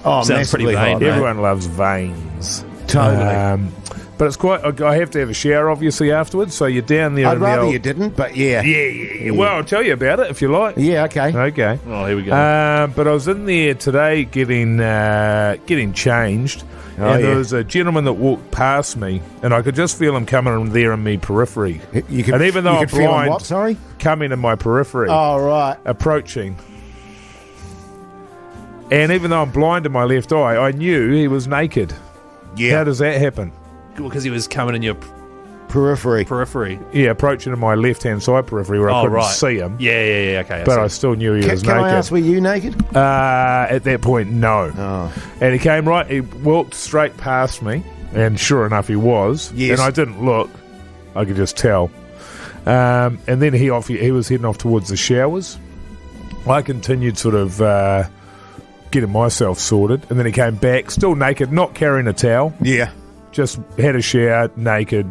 S5: Oh,
S3: sounds pretty vain.
S6: Everyone loves veins.
S5: Totally.
S6: But it's quite. I have to have a shower, obviously, afterwards. So you're down there.
S5: I'd rather you didn't, but yeah.
S6: Yeah. Well, I'll tell you about it if you like.
S5: Yeah. Okay.
S6: Okay.
S3: Oh, here we go.
S6: But I was in there today getting changed, and there was a gentleman that walked past me, and I could just feel him coming there in my periphery. And even though I'm blind,
S5: what? Sorry,
S6: coming in my periphery.
S5: Oh, right.
S6: Approaching. And even though I'm blind in my left eye, I knew he was naked.
S5: Yeah.
S6: How does that happen?
S3: Because he was coming in your
S5: periphery.
S6: Yeah, approaching in my left-hand side periphery where I couldn't see him.
S3: Yeah, okay.
S6: But I still knew he was naked.
S5: Can I ask, were you naked?
S6: At that point, no.
S5: Oh.
S6: And he walked straight past me, and sure enough, he was.
S5: Yes.
S6: And I didn't look. I could just tell. And then he was heading off towards the showers. I continued sort of getting myself sorted, and then he came back, still naked, not carrying a towel.
S5: Yeah.
S6: Just had a shower, naked,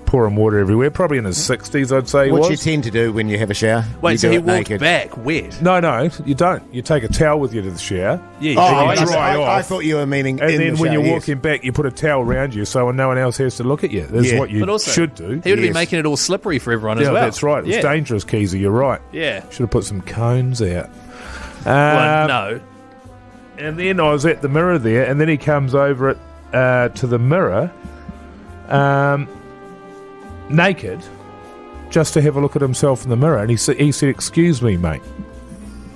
S6: pouring water everywhere. Probably in his 60s, I'd say he was.
S5: What you tend to do when you have a shower?
S3: Wait, so he walked
S5: naked.
S3: back wet?
S6: No, you don't. You take a towel with you to the shower.
S3: Yeah,
S5: I thought you were meaning
S6: and
S5: in
S6: then
S5: the
S6: when
S5: shower,
S6: you're walking back, you put a towel around you so no one else has to look at you. That's what you should do.
S3: He would have been making it all slippery for everyone as well.
S6: That's right. It's dangerous, Keyzie. You're right.
S3: Yeah.
S6: Should have put some cones out.
S3: Well, no.
S6: And then I was at the mirror there, and then he comes over to the mirror, naked, just to have a look at himself in the mirror. And he said, "Excuse me, mate,"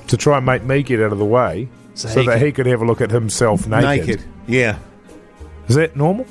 S6: to try and make me get out of the way so that he could have a look at himself naked.
S5: Yeah.
S6: Is that normal?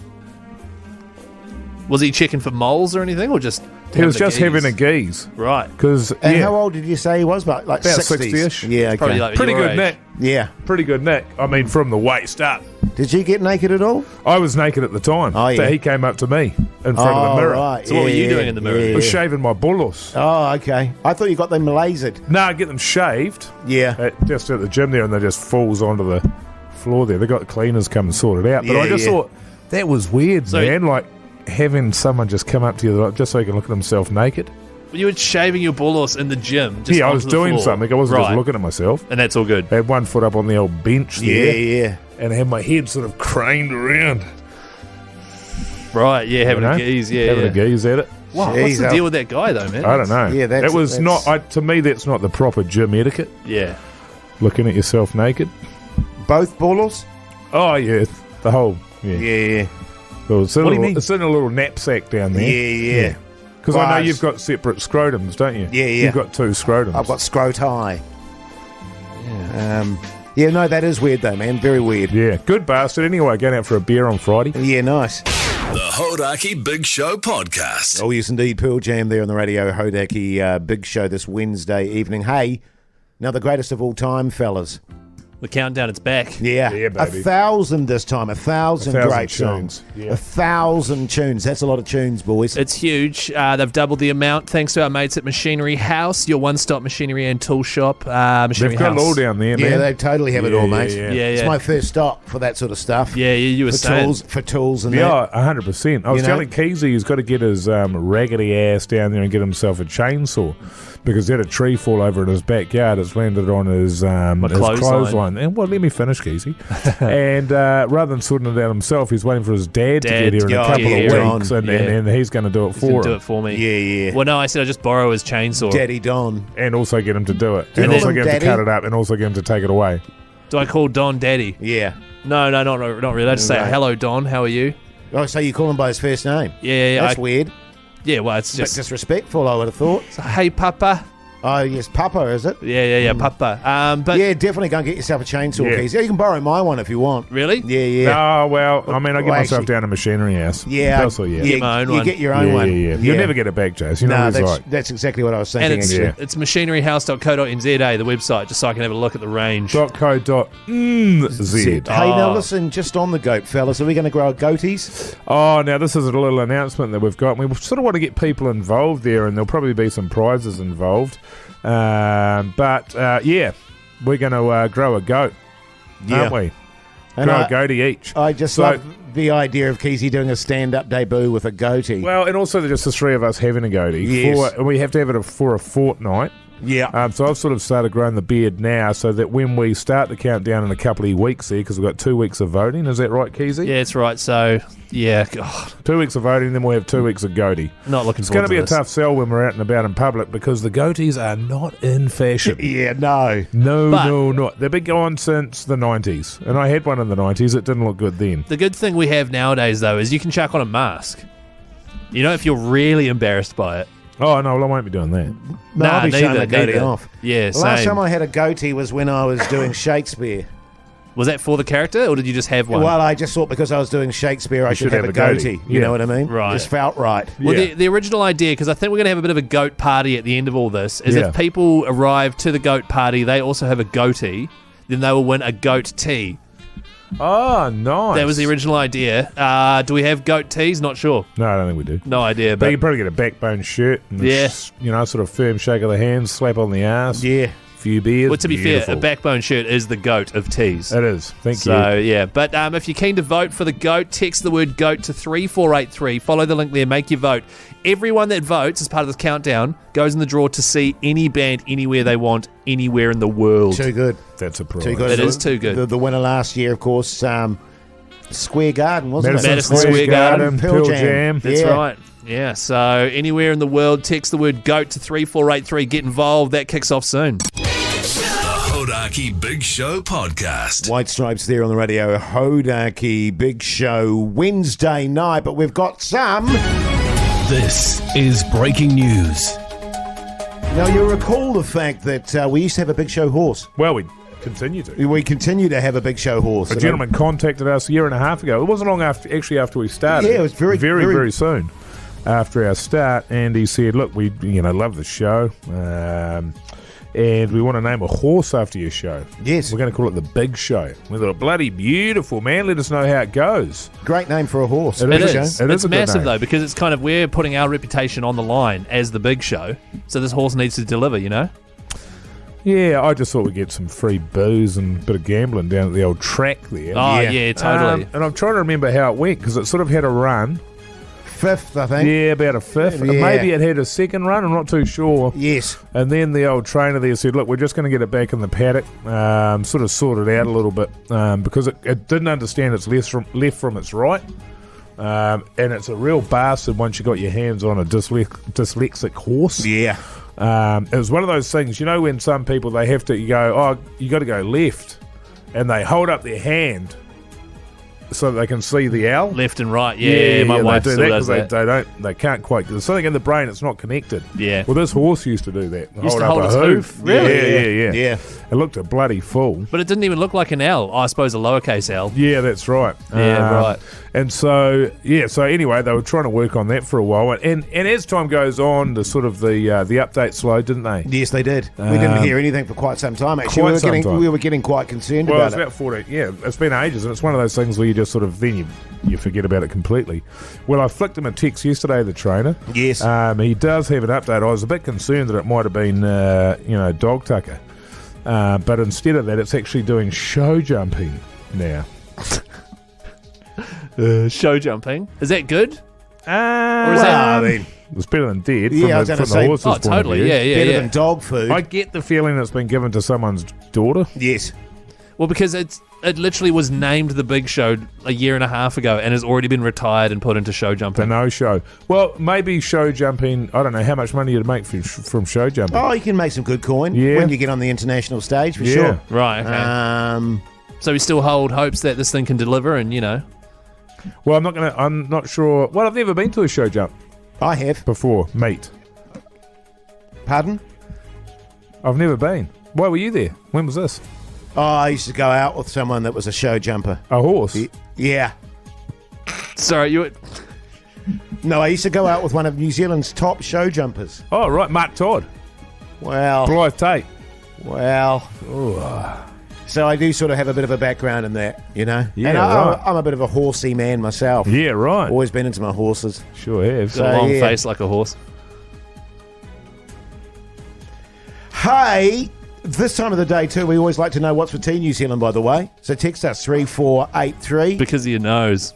S3: Was he checking for moles or anything, or just?
S6: He was just having a geeze.
S3: Right.
S5: And how old did you say he was? Like
S6: 60-ish.
S5: Yeah, okay.
S3: Probably like
S6: Pretty
S3: your
S6: good
S3: age.
S6: neck.
S5: Yeah.
S6: Pretty good neck. I mean, from the waist up.
S5: Did you get naked at all?
S6: I was naked at the time.
S5: Oh, yeah.
S6: But he came up to me in front of the mirror.
S5: Right.
S3: So what were you doing in the mirror?
S6: I was shaving my bullos.
S5: Oh, okay. I thought you got them lasered.
S6: No, I get them shaved.
S5: Yeah.
S6: Just at the gym there, and they just falls onto the floor there. They got the cleaners come and sort it out. But I just thought, that was weird, man. Like, having someone just come up to you just so he can look at himself naked.
S3: You were shaving your bullos in the gym. Just
S6: I was doing something. I wasn't just looking at myself.
S3: And that's all good.
S6: I had one foot up on the old bench there.
S5: Yeah.
S6: And I had my head sort of craned around.
S3: Right, yeah, having a geeze. Yeah,
S6: having a geeze at it.
S3: Wow, what's the deal with that guy, though, man?
S6: I don't know.
S5: Yeah,
S6: that was not. To me, that's not the proper gym etiquette.
S3: Yeah.
S6: Looking at yourself naked.
S5: Both bullos?
S6: Oh, yeah. The whole. Yeah.
S5: Yeah.
S6: So it's in a little knapsack down there.
S5: Yeah.
S6: Because I know you've got separate scrotums, don't you?
S5: Yeah.
S6: You've got two scrotums.
S5: I've got scroti. Yeah. No, that is weird though, man. Very weird.
S6: Yeah. Good bastard. Anyway, going out for a beer on Friday.
S5: Yeah, nice.
S7: The Hodaki Big Show Podcast.
S5: Oh, yes, indeed. Pearl Jam there on the Radio Hodaki Big Show this Wednesday evening. Hey, now the greatest of all time, fellas.
S3: The countdown, it's back.
S5: Yeah,
S6: baby.
S5: 1,000 this time. 1,000 great
S6: tunes.
S5: songs.
S6: Yeah.
S5: 1,000 tunes. That's a lot of tunes, boys.
S3: It's huge. They've doubled the amount thanks to our mates at Machinery House, your one-stop machinery and tool shop. Machinery
S6: They've got
S3: House.
S6: it all down there, man.
S5: Yeah, they totally have it all, mate.
S6: Yeah.
S5: It's my first stop for that sort of stuff.
S3: Yeah, you were saying.
S5: For tools and
S6: Yeah, 100%. I was
S5: You know?
S6: telling Keyzie he's got to get his raggedy ass down there and get himself a chainsaw because he had a tree fall over in his backyard. It's landed on his clothesline. And well, let me finish, Keyzie. And rather than sorting it out himself, he's waiting for his dad to get here in a couple of weeks, and he's going to do it for him.
S3: Do it for me.
S5: Yeah.
S3: Well, no, I said I'll just borrow his chainsaw.
S5: Daddy Don.
S6: And also get him to do it.
S5: you
S6: And
S5: call
S6: also
S5: him
S6: get him
S5: Daddy?
S6: to cut it up, and also get him to take it away.
S3: Do I call Don Daddy?
S5: Yeah.
S3: No, not really. I just say,
S5: Right.
S3: hello, Don, how are you?
S5: Oh, so you call him by his first name?
S3: Yeah.
S5: That's weird.
S3: Yeah, well, it's
S5: Bit
S3: just...
S5: disrespectful, I would have thought.
S3: Hey, Papa.
S5: Oh, yes, Papa, is it?
S3: Yeah, Papa. But
S5: yeah, definitely go and get yourself a chainsaw,
S6: Yeah.
S5: Keys. Yeah, you can borrow my one if you want.
S3: Really?
S5: Yeah.
S6: Oh, well, I mean, I get
S5: Well,
S6: myself
S5: actually-
S6: down to Machinery House.
S5: Yeah.
S6: Also, yeah.
S3: Get my own
S5: you
S3: one.
S5: get your own one.
S6: Yeah. You'll never get it back, Jase. You know
S5: No,
S6: what it's like.
S5: that's exactly what I was thinking,
S3: And it's,
S5: actually.
S3: it's machineryhouse.co.nz, the website, just so I can have a look at the range.
S6: .co.nz.
S5: Hey, now listen, just on the goat, fellas, are we going to grow goatees?
S6: Oh, now this is a little announcement that we've got. We sort of want to get people involved there, and there'll probably be some prizes involved. But we're going to grow a goat, aren't we?
S5: And
S6: grow a goatee each.
S5: I just love the idea of Keyzie doing a stand-up debut with a goatee.
S6: Well, and also just the three of us having a goatee.
S5: Yes.
S6: And we have to have it for a fortnight.
S5: Yeah.
S6: So I've sort of started growing the beard now so that when we start the countdown in a couple of weeks here, because we've got 2 weeks of voting, is that right, Keyzie?
S3: Yeah, it's right. So, yeah, God,
S6: 2 weeks of voting, then we'll have 2 weeks of goatee.
S3: not looking
S6: It's going
S3: forward
S6: to be a
S3: this.
S6: tough sell when we're out and about in public because the goatees are not in fashion.
S5: Yeah, no.
S6: No, not. They've been going since the 90s. And I had one in the 90s. It didn't look good then.
S3: The good thing we have nowadays, though, is you can chuck on a mask. You know, if you're really embarrassed by it.
S6: Oh, no, well, I won't be doing that.
S5: No, I'll be showing
S3: neither,
S5: the goatee
S3: neither.
S5: off.
S3: Yeah,
S5: The last
S3: same.
S5: time I had a goatee was when I was doing Shakespeare.
S3: Was that for the character, or did you just have one?
S5: Well, I just thought because I was doing Shakespeare, I should have a goatee. You
S6: Yeah.
S5: know what I mean?
S3: Right.
S5: Just felt right.
S3: Well,
S6: Yeah.
S3: the original idea, because I think we're going to have a bit of a goat party at the end of all this, is
S6: Yeah.
S3: if people arrive to the goat party, they also have a goatee, then they will win a goat tee.
S6: Oh, nice.
S3: That was the original idea. Do we have goat tees? Not sure.
S6: No, I don't think we do.
S3: No idea.
S6: But you
S3: But
S6: can probably get a backbone shirt. And
S3: Yeah.
S6: sort of firm shake of the hands, slap on the ass.
S5: Yeah.
S6: Few beers.
S3: well, to be
S6: Beautiful.
S3: fair, a backbone shirt is the goat of tees.
S6: It is. Thank you.
S3: So, yeah. But if you're keen to vote for the GOAT, text the word GOAT to 3483. Follow the link there. Make your vote. Everyone that votes as part of this countdown goes in the draw to see any band anywhere they want, anywhere in the world.
S5: Too good.
S6: That's a prize.
S5: Too good.
S3: It is too good.
S5: The winner last year, of course, Square Garden, wasn't it?
S3: Madison Square Garden,
S5: Pearl Jam.
S3: That's
S5: Yeah.
S3: right. Yeah, so anywhere in the world, text the word GOAT to 3483. Get involved. That kicks off soon.
S7: The Hodaki Big Show Podcast.
S5: White Stripes there on the radio. Hodaki Big Show Wednesday night, but we've got some.
S4: This is breaking news.
S5: Now, you'll recall the fact that we used to have a Big Show horse.
S6: Well, we continue to.
S5: We continue to have a Big Show horse.
S6: A gentleman contacted us a year and a half ago. It wasn't long after we started.
S5: Yeah, it was very
S6: soon after our start. And he said, "Look, we love the show, and we want to name a horse after your show.
S5: Yes.
S6: We're going to call it the Big Show. We thought, bloody beautiful, man. Let us know how it goes."
S5: Great name for a horse.
S6: It
S3: It
S6: is.
S3: is.
S6: It
S3: It's
S6: is a good
S3: massive,
S6: name.
S3: though, because it's kind of, we're putting our reputation on the line as the big show. So this horse needs to deliver, you know?
S6: Yeah, I just thought we'd get some free booze and a bit of gambling down at the old track there.
S3: Oh, yeah, totally.
S6: And I'm trying to remember how it went because it sort of had a run.
S5: Fifth, I think.
S6: Yeah, about a fifth. And
S5: Yeah.
S6: maybe it had a second run. I'm not too sure.
S5: Yes.
S6: And then the old trainer there said, "Look, we're just going to get it back in the paddock, sort of sort it out a little bit because it didn't understand its left from its right. And it's a real bastard once you got your hands on a dyslexic horse.
S5: Yeah.
S6: It was one of those things, you know, when some people, they have to, you go, oh, you got to go left. And they hold up their hand so that they can see the owl.
S3: Left and right, yeah. My wife
S6: they do
S3: still
S6: that
S3: does
S6: because
S3: that.
S6: they can't quite. There's something in the brain that's not connected.
S3: Yeah.
S6: Well, this horse used to do that.
S3: Used to
S6: up
S3: hold
S6: a
S3: its hoof?
S6: Really? Yeah.
S5: Yeah.
S6: It looked a bloody fool.
S3: But it didn't even look like an L. I suppose a lowercase L.
S6: Yeah, that's right.
S3: Yeah, right.
S6: And so anyway, they were trying to work on that for a while, and as time goes on, the sort of the update slowed, didn't they?
S5: Yes, they did. We didn't hear anything for quite some time. Actually,
S6: Quite some time.
S5: we were getting quite concerned
S6: Well,
S5: about
S6: it's
S5: it.
S6: about 14. Yeah, it's been ages, and it's one of those things where you just sort of then you forget about it completely. Well, I flicked him a text yesterday, the trainer.
S5: Yes.
S6: He does have an update. I was a bit concerned that it might have been dog tucker, but instead of that, it's actually doing show jumping now.
S3: Show jumping. Is that good? Or is
S5: Well,
S3: that...
S5: I mean,
S6: It's better than dead
S5: Yeah, I was
S6: from
S5: gonna
S6: the
S5: say-
S6: horse's
S3: Oh,
S6: point of
S3: totally.
S6: view.
S3: Yeah,
S5: better
S3: yeah.
S5: than dog food.
S6: I get the feeling it's been given to someone's daughter.
S5: Yes.
S3: Well, because it literally was named the Big Show a year and a half ago and has already been retired and put into show
S6: The
S3: jumping.
S6: no show. Well, maybe show jumping. I don't know how much money you'd make from show jumping.
S5: Oh, you can make some good coin
S6: Yeah.
S5: when you get on the international stage, for
S6: Yeah.
S5: sure.
S3: Right, okay. So we still hold hopes that this thing can deliver and,
S6: Well, I'm not sure. Well, I've never been to a show jump.
S5: I have.
S6: Before meat.
S5: Pardon?
S6: I've never been. Why were you there? When was this?
S5: Oh, I used to go out with someone that was a show jumper.
S6: A horse?
S5: Yeah.
S3: Sorry, you.
S5: No, I used to go out with one of New Zealand's top show jumpers.
S6: Oh, right. Mark Todd.
S5: Well.
S6: Blythe Tate.
S5: Well.
S6: Ooh.
S5: So I do sort of have a bit of a background in that, you know?
S6: Yeah,
S5: and
S6: right.
S5: I'm a bit of a horsey man myself.
S6: Yeah, right.
S5: Always been into my horses.
S6: Sure have.
S3: Got a long face like a horse.
S5: Hey, this time of the day too, we always like to know what's for tea New Zealand, by the way. So text us 3483.
S3: Because of your nose.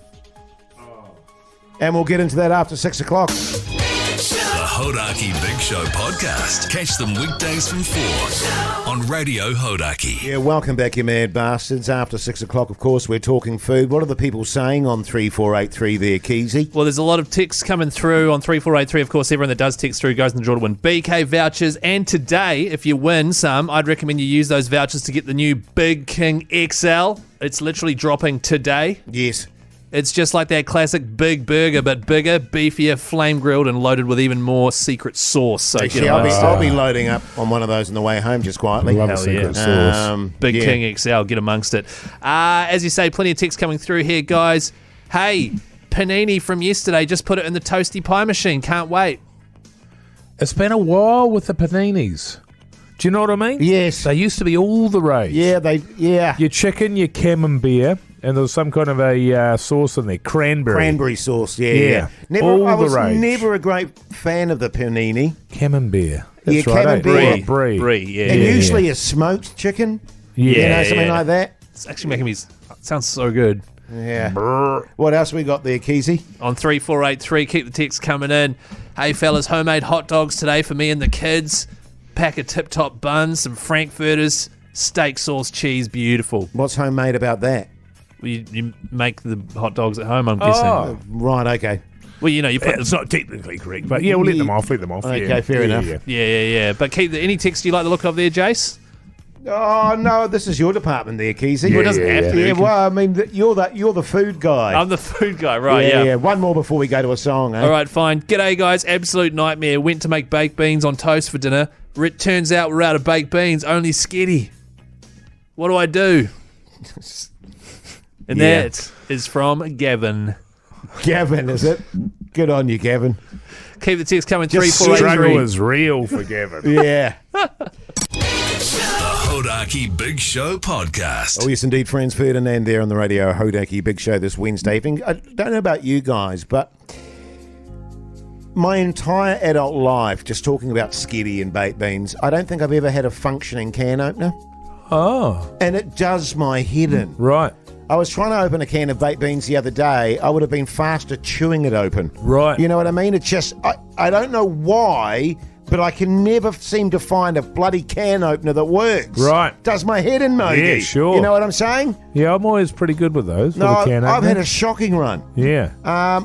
S5: And we'll get into that after 6 o'clock.
S7: The Hodaki Big Show podcast. Catch them weekdays from 4 on Radio Hodaki.
S5: Yeah, welcome back, you mad bastards. After 6 o'clock, of course, we're talking food. What are the people saying on 3483 there, Keyzie?
S3: Well, there's a lot of texts coming through on 3483. Of course, everyone that does text through goes in the draw to win BK vouchers. And today, if you win some, I'd recommend you use those vouchers to get the new Big King XL. It's literally dropping today.
S5: Yes.
S3: It's just like that classic big burger, but bigger, beefier, flame-grilled, and loaded with even more secret sauce. So
S5: Actually, I'll be loading up on one of those on the way home just quietly.
S6: Love a secret sauce.
S3: Big King XL, get amongst it. As you say, plenty of text coming through here, guys. Hey, panini from yesterday, just put it in the toasty pie machine. Can't wait.
S6: It's been a while with the paninis. Do you know what I mean?
S5: Yes.
S6: They used to be all the rage.
S5: Yeah.
S6: Your chicken, your camembert, and there was some kind of a sauce in there. Cranberry
S5: sauce, yeah. I was never a great fan of the panini.
S6: Camembert.
S5: Yeah,
S6: That's right,
S5: camembert.
S6: Brie.
S3: Yeah.
S5: And usually a smoked chicken.
S6: Yeah.
S5: You know, something like that.
S3: It's actually making me... Sounds so good.
S5: Yeah. What else we got there, Keyzie?
S3: On 3483, keep the text coming in. Hey, fellas, homemade hot dogs today for me and the kids. Pack of tip-top buns, some frankfurters, steak sauce, cheese, beautiful.
S5: What's homemade about that?
S3: You make the hot dogs at home, I'm guessing.
S5: Oh, right, okay.
S3: Well, you know, you put
S6: It's not technically correct, but yeah, we'll let them off.
S5: Okay, fair enough.
S3: Yeah. But keep any text you like the look of there, Jase?
S5: Oh, no, this is your department there, Keyzie.
S3: Well, it doesn't have to.
S5: Yeah, well, I mean, you're the food guy.
S3: I'm the food guy, right,
S5: yeah. One more before we go to a song, eh?
S3: All right, fine. G'day, guys. Absolute nightmare. Went to make baked beans on toast for dinner. It turns out we're out of baked beans, only sketty. What do I do? And that is from Gavin.
S5: Gavin, is it? Good on you, Gavin.
S3: Keep the text coming.
S6: The
S3: 3483.
S6: struggle is real for Gavin.
S5: Yeah.
S7: The Hodaki Big Show podcast.
S5: Oh, yes, indeed, friends. Ferdinand there on the radio, Hodaki Big Show this Wednesday evening. I don't know about you guys, but my entire adult life, just talking about sketty and baked beans, I don't think I've ever had a functioning can opener.
S6: Oh.
S5: And it does my head in.
S6: Right.
S5: I was trying to open a can of baked beans the other day. I would have been faster chewing it open.
S6: Right.
S5: You know what I mean? It's just, I don't know why, but I can never seem to find a bloody can opener that works.
S6: Right.
S5: Does my head in, Mogi.
S6: Yeah, sure.
S5: You know what I'm saying?
S6: Yeah, I'm always pretty good with those.
S5: No,
S6: with a can
S5: I've
S6: opener.
S5: had a shocking run.
S6: Yeah.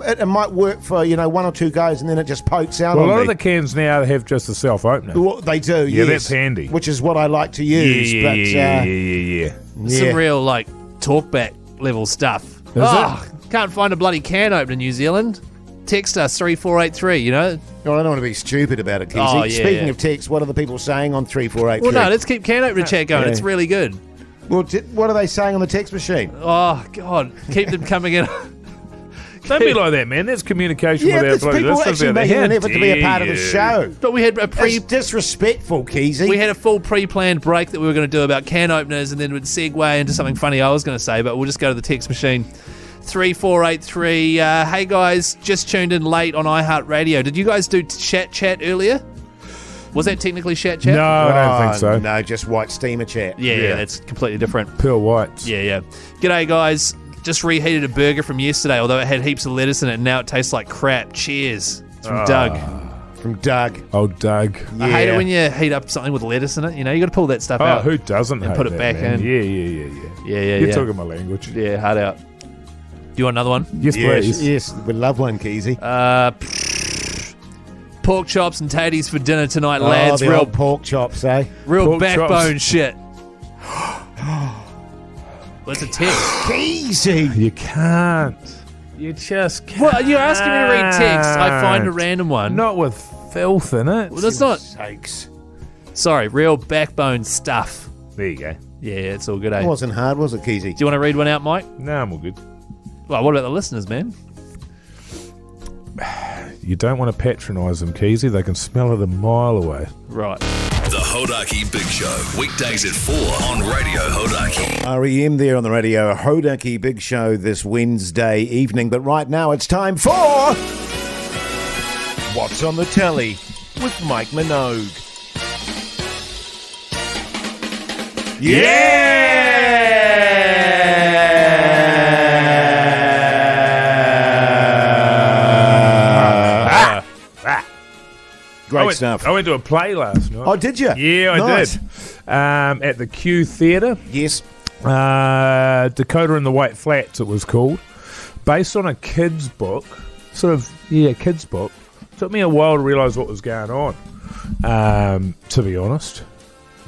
S5: It might work for, one or two goes and then it just pokes out
S6: Well,
S5: on
S6: a lot
S5: me.
S6: of the cans now have just a self-opener.
S5: Well, they do,
S6: Yeah,
S5: yes.
S6: that's handy.
S5: Which is what I like to use.
S6: Yeah.
S3: Some real, talkback level stuff. Can't find a bloody can opener in New Zealand. Text us 3483,
S5: No, I don't want to be stupid about it, Keyzie.
S3: Oh, yeah,
S5: Speaking
S3: yeah.
S5: of text, what are the people saying on 3483?
S3: Well, no, let's keep can opener chat going.
S5: Yeah.
S3: It's really good.
S5: Well, what are they saying on the text machine?
S3: Oh, God. Keep them coming in.
S6: Don't be like that, man. That's communication with our
S5: there's
S6: bloody
S5: people
S6: listeners
S5: actually
S6: out there.
S5: making
S6: How
S5: an effort to be a part of the
S6: dare
S5: show.
S3: But we had a
S5: It's disrespectful, Keyzie.
S3: We had a full pre-planned break that we were going to do about can openers, and then it would segue into something funny I was going to say, but we'll just go to the text machine. 3483. Hey, guys, just tuned in late on iHeartRadio. Did you guys do chat earlier? Was that technically chat?
S6: No, I don't think so.
S5: No, just white steamer chat.
S3: Yeah, that's completely different.
S6: Pearl whites.
S3: Yeah. G'day, guys. Just reheated a burger from yesterday, although it had heaps of lettuce in it, and now it tastes like crap. Cheers. It's from Doug.
S5: From Doug.
S6: Oh, Doug.
S3: I hate it when you heat up something with lettuce in it. You got to pull that stuff
S6: Oh,
S3: out.
S6: who doesn't
S3: and
S6: hate
S3: put it
S6: that,
S3: back
S6: man?
S3: in.
S6: Yeah.
S3: Yeah.
S6: You're talking my language.
S3: Yeah, hard out. Do you want another one?
S6: Yes, please.
S5: Yes, we love one, Keyzie.
S3: Pork chops and tatties for dinner tonight,
S5: Oh,
S3: lads.
S5: the old pork chops, eh?
S3: Real
S6: pork
S3: backbone
S6: chops.
S3: shit. That's a text.
S5: Keyzie!
S6: You can't. You just can't.
S3: Well, you're asking me to read text. I find a random one.
S6: Not with filth in it.
S3: Well, that's not.
S5: Sakes.
S3: Sorry, real backbone stuff.
S6: There you go.
S3: Yeah, it's all good, eh?
S5: It wasn't hard, was it, Keyzie?
S3: Do you want to read one out, Mike?
S6: No, I'm all good.
S3: Well, what about the listeners, man?
S6: You don't want to patronise them, Keyzie. They can smell it a mile away.
S3: Right.
S7: The Hodaki Big Show, weekdays at 4 on Radio Hodaki.
S5: REM there on the radio, Hodaki Big Show this Wednesday evening. But right now it's time for What's on the Telly with Mike Minogue. Great stuff.
S6: I went to a play last night.
S5: Oh, did you?
S6: Yeah, I did. At the Q Theatre.
S5: Yes.
S6: Dakota and the White Flats, it was called. Based on a kid's book. Kid's book. Took me a while to realise what was going on, to be honest.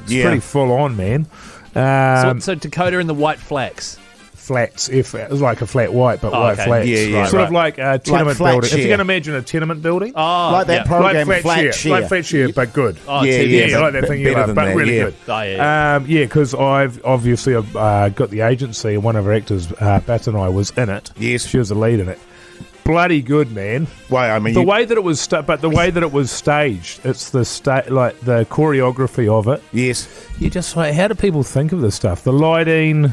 S6: It's pretty full on, man.
S3: So Dakota and the White Flats.
S6: Flats. It was like a flat white, but white
S3: okay.
S6: flats.
S5: Yeah,
S6: sort of like a tenement
S5: flat
S6: building.
S5: share.
S6: If you can imagine a tenement building.
S3: Oh,
S5: Like that program,
S6: like
S5: Flat Share.
S6: Like flat share, but good.
S3: Oh,
S5: Yeah,
S3: TV.
S5: yeah.
S6: like that thing you
S5: better
S6: love,
S5: than
S6: but
S5: that,
S6: really
S5: yeah.
S6: good.
S3: Oh, yeah.
S6: Because I've obviously got the agency, and one of our actors, Bat and I, was in it.
S5: Yes.
S6: She was the lead in it. Bloody good, man.
S5: Well, I mean,
S6: The way that it was, the way that it was staged, it's the like the choreography of it.
S5: yes.
S6: You just like, how do people think of this stuff? The lighting,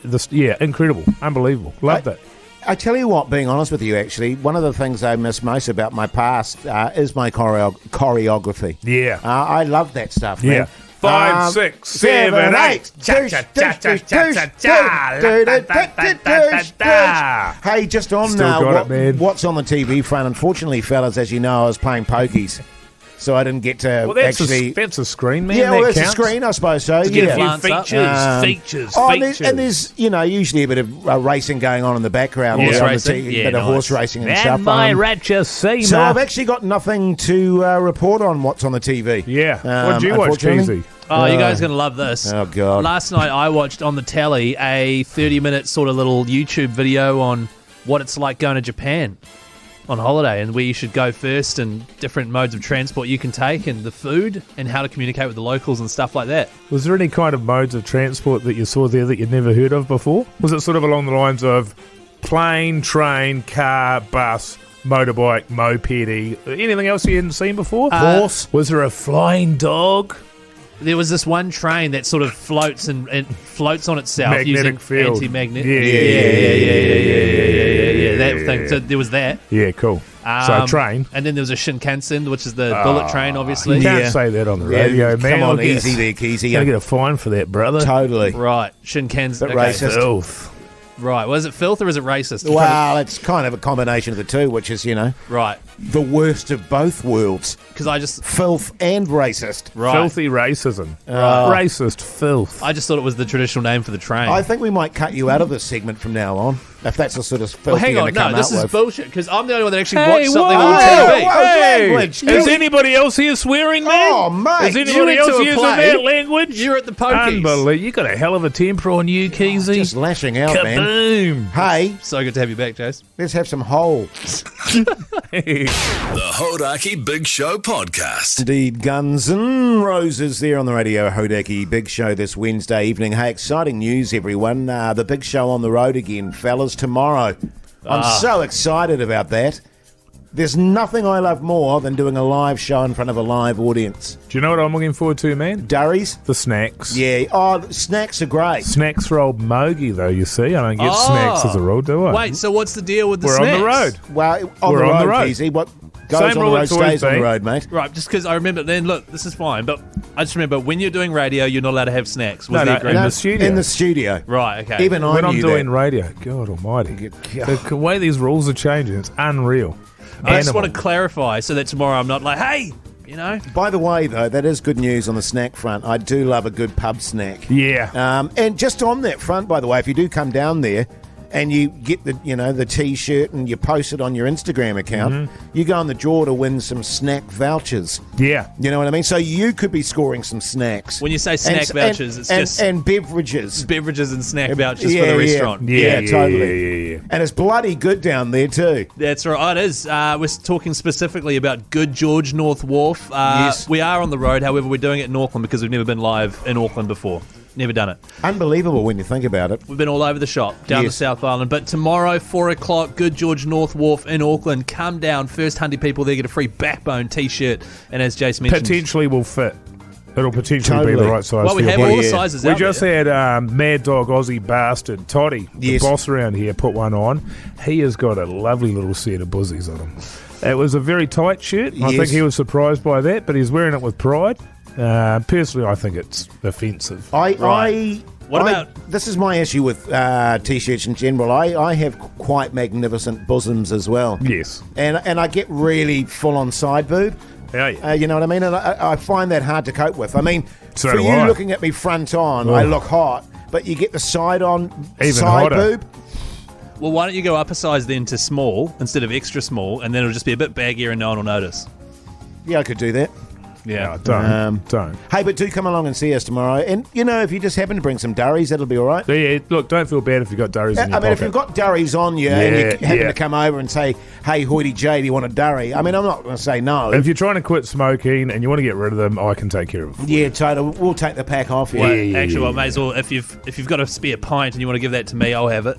S6: incredible, unbelievable, loved it.
S5: I tell you what, being honest with you, actually, one of the things I miss most about my past is my choreography.
S6: Yeah.
S5: I love that stuff, man.
S6: Yeah. 5, 6, 7, 8.
S5: Hey, just on
S6: Still got it, man.
S5: what's on the TV front? Unfortunately, fellas, as you know, I was playing pokies, so I didn't get to
S6: Well, that's
S5: actually.
S6: that's a screen, man.
S5: Yeah, well,
S6: that
S5: that's a
S6: counts.
S5: screen, I suppose so.
S3: get a
S5: Yeah.
S3: few features.
S5: And there's usually a bit of racing going on in the background.
S3: Horse
S5: there on the
S3: racing?
S5: TV,
S3: Yeah,
S5: bit of
S3: nice.
S5: horse racing and
S6: And
S5: stuff.
S6: my Ratchasima.
S5: So I've actually got nothing to report on what's on the TV.
S6: Yeah. What did you watch,
S5: unfortunately.
S6: Keyzie?
S3: Oh, you guys are going to love this.
S5: Oh, God.
S3: Last night I watched on the telly a 30-minute sort of little YouTube video on what it's like going to Japan on holiday and where you should go first and different modes of transport you can take and the food and how to communicate with the locals and stuff like that.
S6: Was there any kind of modes of transport that you saw there that you'd never heard of before? Was it sort of along the lines of plane, train, car, bus, motorbike, moped, anything else you hadn't seen before?
S5: Horse?
S6: Was there a flying dog?
S3: There was this one train that sort of floats and floats on itself
S6: Magnetic
S3: using
S6: field.
S3: anti-magnet.
S6: Yeah.
S3: That thing. So there was that.
S6: Yeah, cool. So train.
S3: And then there was a Shinkansen, which is the bullet train, obviously.
S6: You can't
S5: Yeah.
S6: say that on the
S5: Yeah,
S6: radio, man.
S5: come on,
S6: I'll get-
S5: easy there, Keyzie.
S6: Gonna get a fine for that, brother.
S5: Totally.
S3: Right, Shinkansen.
S5: Bit racist.
S6: Filth.
S3: Right, was it filth or is it racist?
S5: Well, it's kind of a combination of the two, which is,
S3: Right,
S5: the worst of both worlds.
S3: because I just
S5: Filth and racist.
S3: right.
S6: Filthy racism. Racist filth.
S3: I just thought it was the traditional name for the train.
S5: I think we might cut you out of this segment from now on, if that's the sort of filth
S3: well, hang
S5: you're
S3: on,
S5: going to come
S3: no, this
S5: out
S3: is
S5: with.
S3: bullshit. Because I'm the only one that actually
S6: Hey,
S3: watched something
S6: whoa,
S3: on
S5: whoa,
S3: TV.
S5: whoa. language.
S6: Is anybody else here swearing, man?
S5: Oh, mate.
S6: Is
S3: You
S6: anybody
S3: went
S6: else
S3: to a
S6: using
S3: play.
S6: that language?
S3: You're at the pokies.
S6: Unbelievable. You got a hell of a temper on you, Keyzie.
S5: Just lashing out, man.
S6: Kaboom.
S5: Hey,
S3: So good to have you back, Jase.
S5: let's have some holes.
S7: The Hodaki Big Show podcast.
S5: Indeed, Guns N' Roses there on the radio, Hodaki Big Show this Wednesday evening. Hey, exciting news, everyone. The Big Show on the road again, fellas, tomorrow. I'm so excited about that. There's nothing I love more than doing a live show in front of a live audience.
S6: Do you know what I'm looking forward to, man?
S5: Durries?
S6: The snacks.
S5: Yeah. Oh, snacks are great.
S6: Snacks for old Mogi, though, you see. I don't get
S3: Oh.
S6: snacks as a rule, do I?
S3: Wait, so what's the deal with the
S6: We're
S3: snacks?
S6: on the road.
S5: Well,
S6: We're on the road.
S5: Keyzie. What goes
S6: Same
S5: on the
S6: rule
S5: road
S6: it's always
S5: stays on the
S6: been.
S5: road, mate.
S3: Right, just because I remember then, look, this is fine, but I just remember when you're doing radio, you're not allowed to have snacks. Was
S6: No,
S3: the
S6: no,
S3: agreement?
S6: in the studio.
S5: In the studio.
S3: Right, okay.
S5: Even I
S6: When I'm
S5: knew
S6: doing
S5: that.
S6: radio, God almighty.
S5: God.
S6: The way these rules are changing, it's unreal.
S3: I just
S6: Animal.
S3: want to clarify so that tomorrow I'm not like, hey,
S5: By the way, though, that is good news on the snack front. I do love a good pub snack.
S6: Yeah.
S5: And just on that front, by the way, if you do come down there, and you get the T-shirt and you post it on your Instagram account, you go in the draw to win some snack vouchers.
S6: Yeah.
S5: You know what I mean? So you could be scoring some snacks.
S3: When you say snack vouchers, it's just...
S5: And beverages.
S3: Beverages and snack vouchers for the restaurant.
S5: Yeah, totally. Yeah. And it's bloody good down there too.
S3: That's right. Oh, it is. We're talking specifically about Good George North Wharf.
S5: Yes.
S3: We are on the road, however, we're doing it in Auckland because we've never been live in Auckland before. Never done it.
S5: Unbelievable when you think about it.
S3: We've been all over the shop, down the South Island. But tomorrow, 4 o'clock, Good George North Wharf in Auckland. Come down. First 100 people there get a free Backbone T-shirt. And as Jase mentioned...
S6: Potentially will fit. It'll potentially be the right size.
S3: Well, we have all the sizes out
S6: We just had Mad Dog Aussie Bastard, Toddy, the boss around here, put one on. He has got a lovely little set of buzzies on him. It was a very tight shirt. I think he was surprised by that, but he's wearing it with pride. Personally, I think it's offensive.
S5: This is my issue with T-shirts in general. I have quite magnificent bosoms as well.
S6: Yes.
S5: And I get really full-on side boob.
S6: Yeah.
S5: You know what I mean? And I find that hard to cope with. I mean,
S6: So
S5: for
S6: do
S5: you
S6: I.
S5: looking at me front on, I look hot, but you get the side
S6: Even
S5: side
S6: hotter.
S5: boob.
S3: Well, why don't you go up a size then to small instead of extra small, and then it'll just be a bit baggier and no one will notice.
S5: Yeah, I could do that.
S3: Yeah.
S6: Don't.
S5: Hey, but do come along and see us tomorrow. And, if you just happen to bring some durries, that'll be all right.
S6: Yeah, look, don't feel bad if you've got durries in your pocket.
S5: If you've got durries on you and you happen to come over and say, hey, Hoity J, do you want a durry? I mean, I'm not going to say no.
S6: If you're trying to quit smoking and you want to get rid of them, I can take care of it.
S5: Yeah, totally. We'll take the pack off you.
S3: Well, may as well, if you've got a spare pint and you want to give that to me, I'll have it.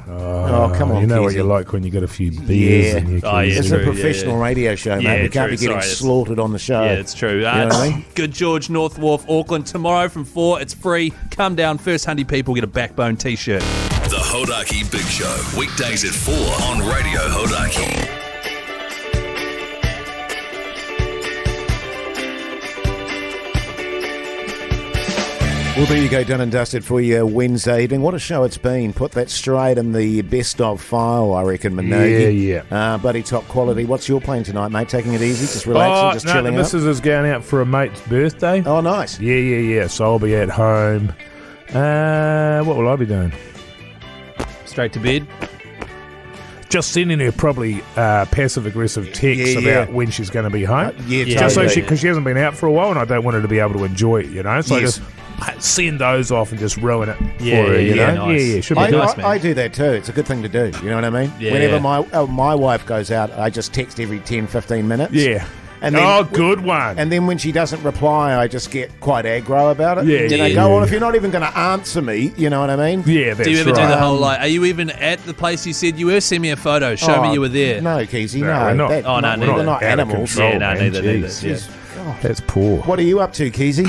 S5: Oh, come on,
S6: You know what
S5: Keyzie.
S6: you're like when you got a few beers in your Keyzie.
S5: It's a professional radio show, mate. We can't be getting
S3: Sorry,
S5: slaughtered on the show.
S3: Yeah, it's true.
S5: You know what I mean?
S3: Good George, North Wharf, Auckland. Tomorrow from 4, it's free. Come down. First 100 people get a Backbone T-shirt.
S7: The Hodaki Big Show, weekdays at 4 on Radio Hodaki.
S5: Well, there you go, done and dusted for your Wednesday evening. What a show it's been. Put that straight in the best of file, I reckon, Minogue.
S6: Yeah.
S5: Bloody top quality. What's your plan tonight, mate? Taking it easy, just relaxing, just chilling
S6: the
S5: out?
S6: missus is going out for a mate's birthday.
S5: Oh, nice.
S6: Yeah. So I'll be at home. What will I be doing?
S3: Straight to bed.
S6: Just sending her probably passive-aggressive texts about when she's going to be home. Just so because she hasn't been out for a while and I don't want her to be able to enjoy it, So I just send those off and just ruin it for her,
S3: Nice.
S6: Yeah, should be nice, man.
S5: I do that too. It's a good thing to do. You know what I mean?
S3: Yeah,
S5: Whenever my wife goes out, I just text every 10, 15 minutes.
S6: Yeah.
S5: And then,
S6: good one.
S5: And then when she doesn't reply, I just get quite aggro about it. I go, well, if you're not even going to answer me, you know what I mean?
S6: Yeah, that's right.
S3: Do you ever do the whole, are you even at the place you said you were? Send me a photo. Show me you were there.
S5: No, Keyzie,
S6: No,
S5: no.
S6: we're not.
S3: Neither.
S5: We're not animals.
S6: Control,
S3: Yeah,
S6: man.
S3: neither.
S6: Jeez.
S3: Yeah.
S6: That's poor.
S5: What are you up to, Keyzie?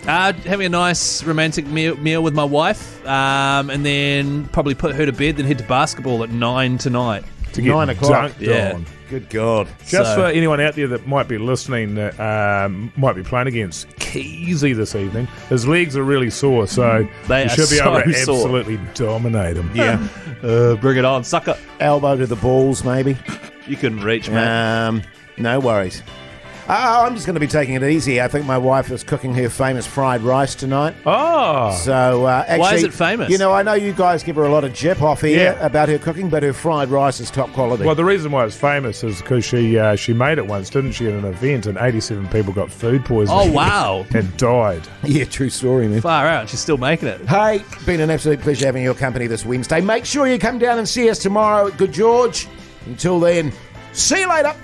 S3: Having a nice romantic meal with my wife, and then probably put her to bed, then head to basketball at 9 tonight.
S6: To get
S5: 9 o'clock.
S6: dunked on.
S5: Good God.
S6: Just for anyone out there that might be listening that might be playing against Keyzie this evening, his legs are really sore, so you should be able to absolutely dominate him.
S5: Yeah.
S3: Bring it on, sucker.
S5: Elbow to the balls, maybe.
S3: You couldn't reach, mate.
S5: No worries. I'm just going to be taking it easy. I think my wife is cooking her famous fried rice tonight.
S6: Oh.
S5: So, actually,
S3: why is it famous?
S5: I know you guys give her a lot of jip off here about her cooking, but her fried rice is top quality.
S6: Well, the reason why it's famous is because she made it once, didn't she, at an event, and 87 people got food poisoning.
S3: Oh, wow.
S6: And died.
S5: Yeah, true story, man.
S3: Far out. She's still making it.
S5: Hey, been an absolute pleasure having your company this Wednesday. Make sure you come down and see us tomorrow at Good George. Until then, see you later.